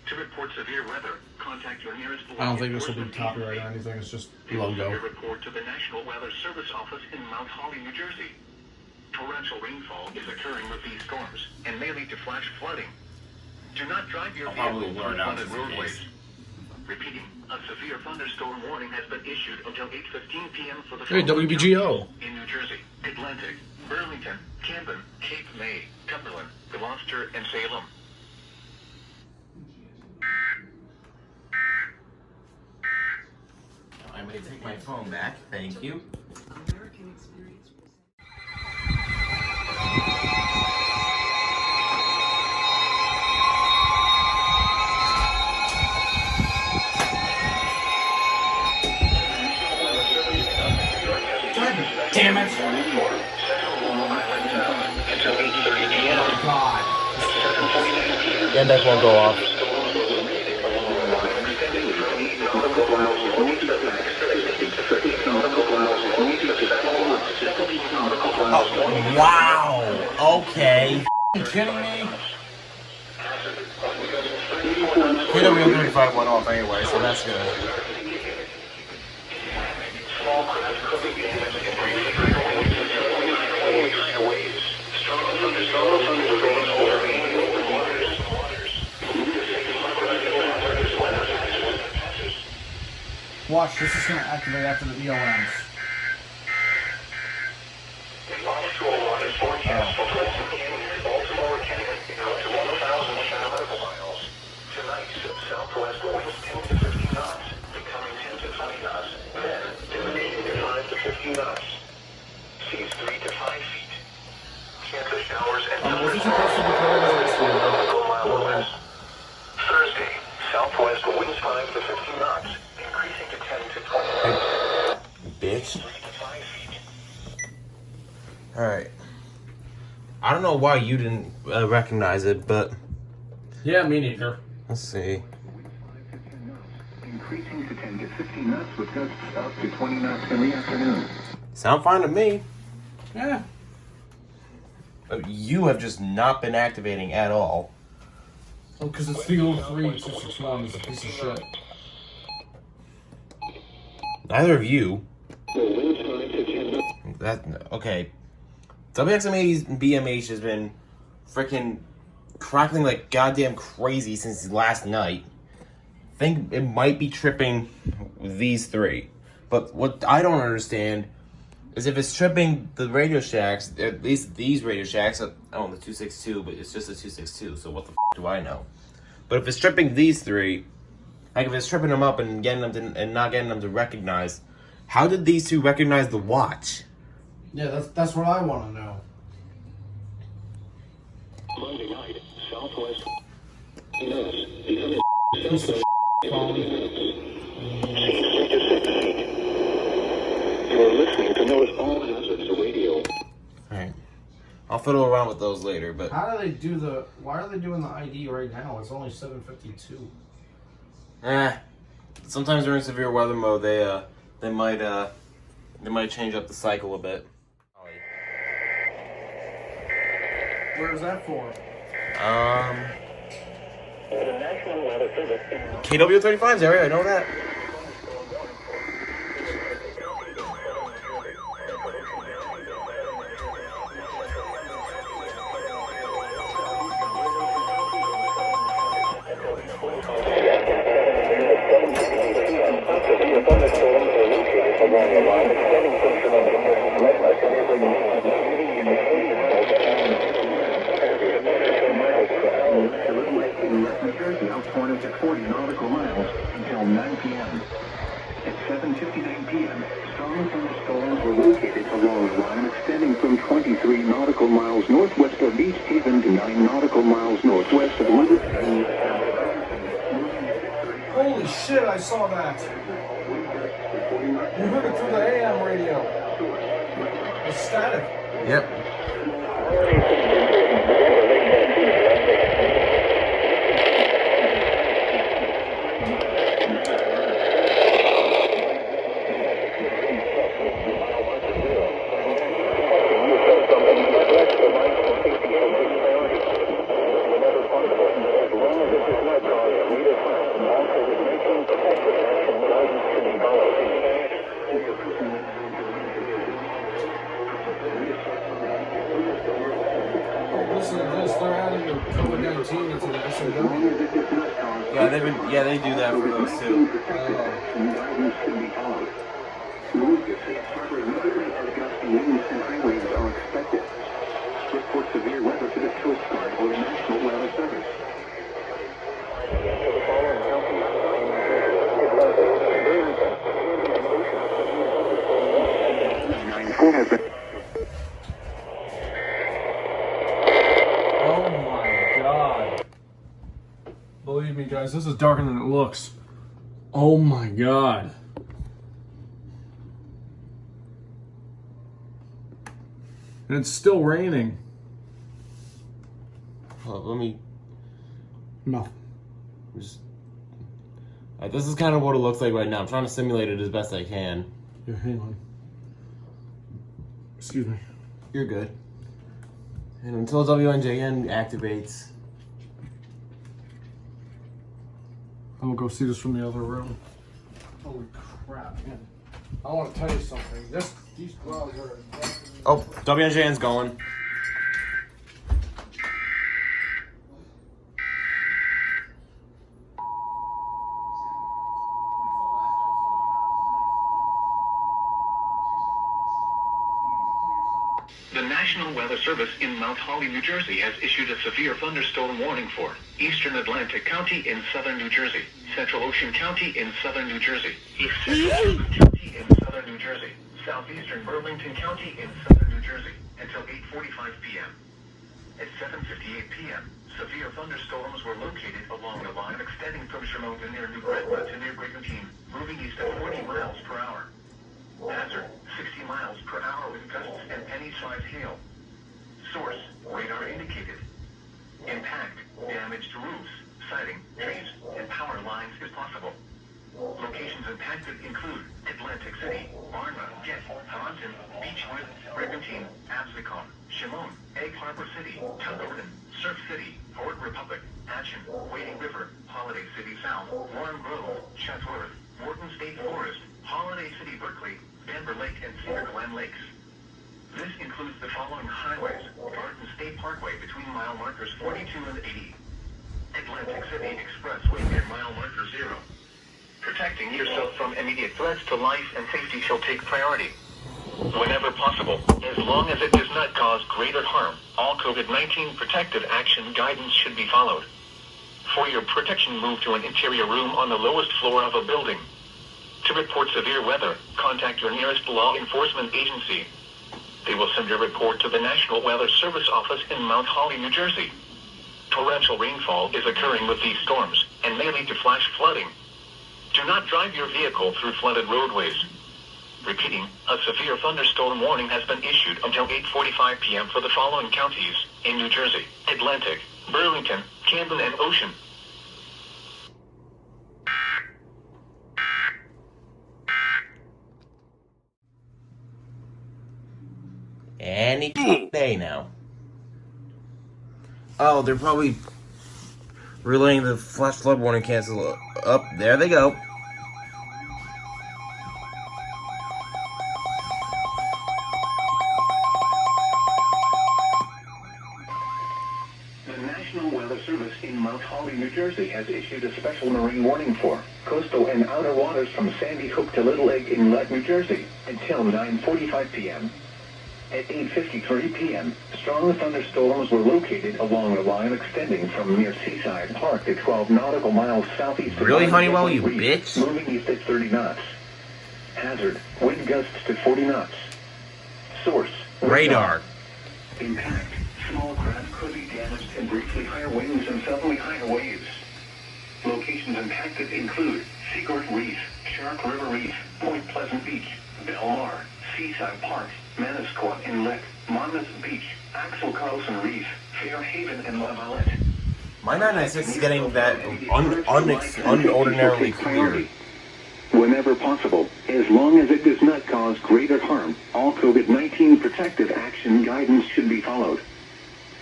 To report severe weather, contact your nearest I don't think this will be copyright or anything. It's just logo. Report to the National Weather Service office in Mount Holly, New Jersey. Torrential rainfall is occurring with these storms and may lead to flash flooding. Do not drive your vehicles on flooded roadways. Repeating, a severe thunderstorm warning has been issued until 8:15 p.m. for the Hey, WBGO. in New Jersey, Atlantic, Burlington, Camden, Cape May, Cumberland, Gloucester, and Salem. me take my phone back. Thank you. Damn it! God. The index won't go off. Oh, wow! Okay. Are you kidding me? KW35 went off anyway, so that's good. Watch, this is going to activate after the EOMs. Southwest winds 10 to 15 knots, becoming 10 to 20 knots, then diminution to 5 to 15 knots. Seas 3 to 5 feet. Chance of showers and Was he supposed to be covered as Thursday, southwest winds 5 to 15 knots, increasing to 10 to 20 knots. Bitch. Alright. I don't know why you didn't recognize it, but... Yeah, me neither. Let's see. Increasing to 10 to 15 knots with gusts up to 20 knots in the afternoon. Sound fine to me. Yeah. But you have just not been activating at all. Oh, because it's the old 3261 is a piece of shit. Neither of you. That okay. WXMA's BMH has been freaking crackling like goddamn crazy since last night. I think it might be tripping these three. But what I don't understand is if it's tripping the Radio Shacks, at least these Radio Shacks, the 262, but it's just a 262, so what the f do I know? But if it's tripping these three, like if it's tripping them up and getting them to, and not getting them to recognize, how did these two recognize the watch? Yeah, that's what I want to know. Monday night, southwest Piece of phone. You're listening to Notice All Hazards Radio. Alright. I'll fiddle around with those later, but... How do they do the... Why are they doing the ID right now? It's only 7:52. Sometimes during severe weather mode, they might change up the cycle a bit. Where's that for? KW35's area, I know that. Out 20 to 40 nautical miles until 9 p.m. At 7:59 p.m., strong thunderstorms were located along a line extending from 23 nautical miles northwest of East Haven to 9 nautical miles northwest of Livingston. Holy shit, I saw that. You heard it through the AM radio. It's static. Yep. Listen to this, they're adding the COVID-19 into the SOW. Yeah, they do that for those too. Highways are expected. Report severe weather to the Coast Guard or the National Weather Service. believe me, guys, this is darker than it looks. Oh my god. And it's still raining. Let me. No. This is kind of what it looks like right now. I'm trying to simulate it as best I can. Yeah, hang on. Excuse me. You're good. And until WNJN activates. I'm gonna go see this from the other room. Holy crap, man. I want to tell you something. These clouds are... Oh, WNJN's going. The National Weather Service in Mount Holly, New Jersey has issued a severe thunderstorm warning for Eastern Atlantic County in southern New Jersey, Central Ocean County in southern New Jersey, Eastern Summit County in southern New Jersey, southeastern Burlington County in southern New Jersey until 8:45 p.m. At 7:58 p.m., severe thunderstorms were located along the line extending from Sherman to near New Gretna to near Brigantine, moving east at 40 miles per hour. Hazard, 60 miles per hour with gusts and penny-sized hail. Source, radar indicated. Impact, damage to roofs, siding, trees, and power lines is possible. Locations impacted include Atlantic City, Barna, Jet, Taunton, Beechwood, Brigantine, Absecon, Shimon, Egg Harbor City, Tuckerton, Surf City, Port Republic, Atchison, Wading River, Holiday City South, Warren Grove, Chatsworth, Morton State Forest, Holiday City Berkeley, Denver Lake, and Cedar Glen Lakes. This includes the following highways: Garden State Parkway between mile markers 42 and 80. Atlantic City Expressway near mile marker 0. Protecting yourself from immediate threats to life and safety shall take priority. Whenever possible, as long as it does not cause greater harm, all COVID-19 protective action guidance should be followed. For your protection, move to an interior room on the lowest floor of a building. To report severe weather, contact your nearest law enforcement agency. They will send your report to the National Weather Service office in Mount Holly, New Jersey. Torrential rainfall is occurring with these storms and may lead to flash flooding. Do not drive your vehicle through flooded roadways. Repeating, a severe thunderstorm warning has been issued until 8:45 p.m. for the following counties in New Jersey: Atlantic, Burlington, Camden, and Ocean. Any day now. Oh, they're probably relaying the flash flood warning cancel. Up there they go. The National Weather Service in Mount Holly, New Jersey has issued a special marine warning for coastal and outer waters from Sandy Hook to Little Egg Inlet, New Jersey until 9:45 p.m. At 8:53 p.m., strong thunderstorms were located along the line extending from near Seaside Park to 12 nautical miles southeast of Really, Honeywell, you bitch? moving east at 30 knots. Hazard, wind gusts to 40 knots. Source, Radar. Impact, small craft could be damaged and briefly higher winds and suddenly higher waves. Locations impacted include Seagirt Reef, Shark River Reef, Point Pleasant Beach, Belmar, Seaside Park, Manasquan Inlet, Monmouth Beach, Axel Carlson Reef, Fairhaven, and La Valette. My 996 is getting that unordinarily clear. Whenever possible, as long as it does not cause greater harm, all COVID-19 protective action guidance should be followed.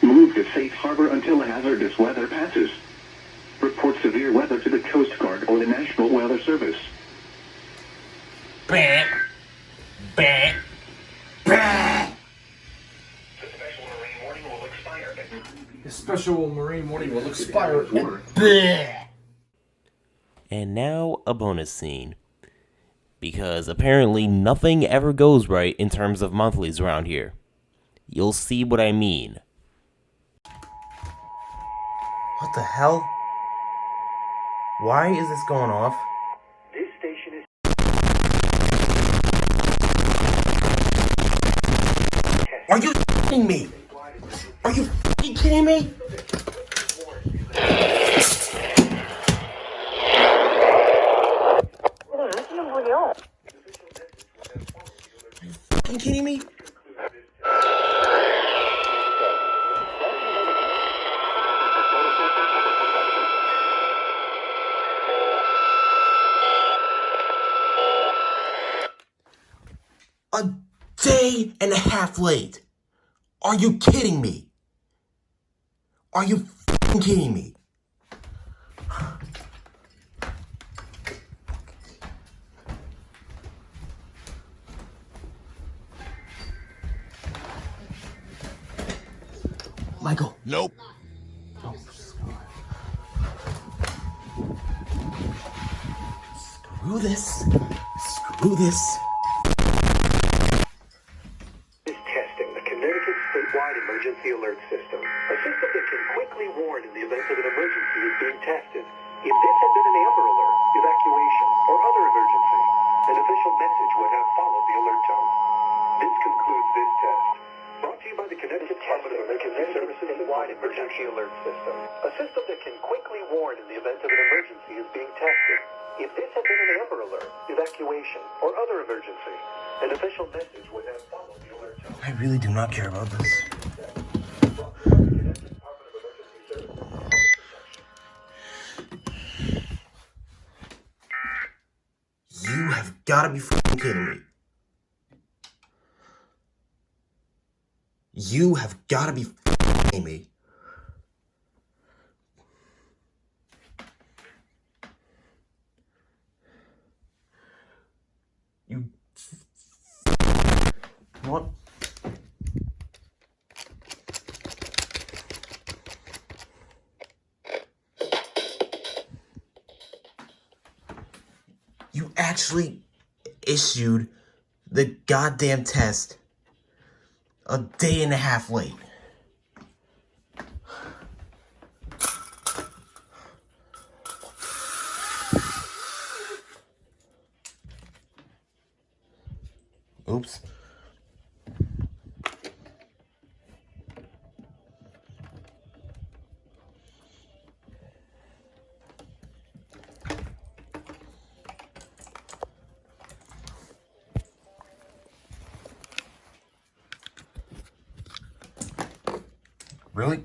Move to safe harbor until hazardous weather passes. Report severe weather to the Coast Guard or the National Weather Service. Bam. Bam. Bam. The special marine warning will expire. The special marine warning will expire. And now a bonus scene. Because apparently nothing ever goes right in terms of monthlies around here. You'll see what I mean. What the hell? Why is this going off? This station is... Are you kidding me? Are you kidding me? half late. Are you kidding me? Are you f***ing kidding me? Michael. Nope. Oh, screw this. Screw this. Is testing the Connecticut statewide emergency alert system. A system that can quickly warn in the event of an emergency is being tested. If this had been an amber alert, evacuation, or other emergency, an official message would have followed the alert tone. This concludes this test. Brought to you by the Connecticut Department of Emergency Services statewide emergency alert system. A system that can quickly warn in the event of an emergency is being tested. If this had been an amber alert, evacuation, or other emergency, an official message would have followed the alert tone. I really do not care about this. You have got to be f***ing kidding me. You have got to be f***ing kidding me. You... What? You actually issued the goddamn test a day and a half late. Oops. Really?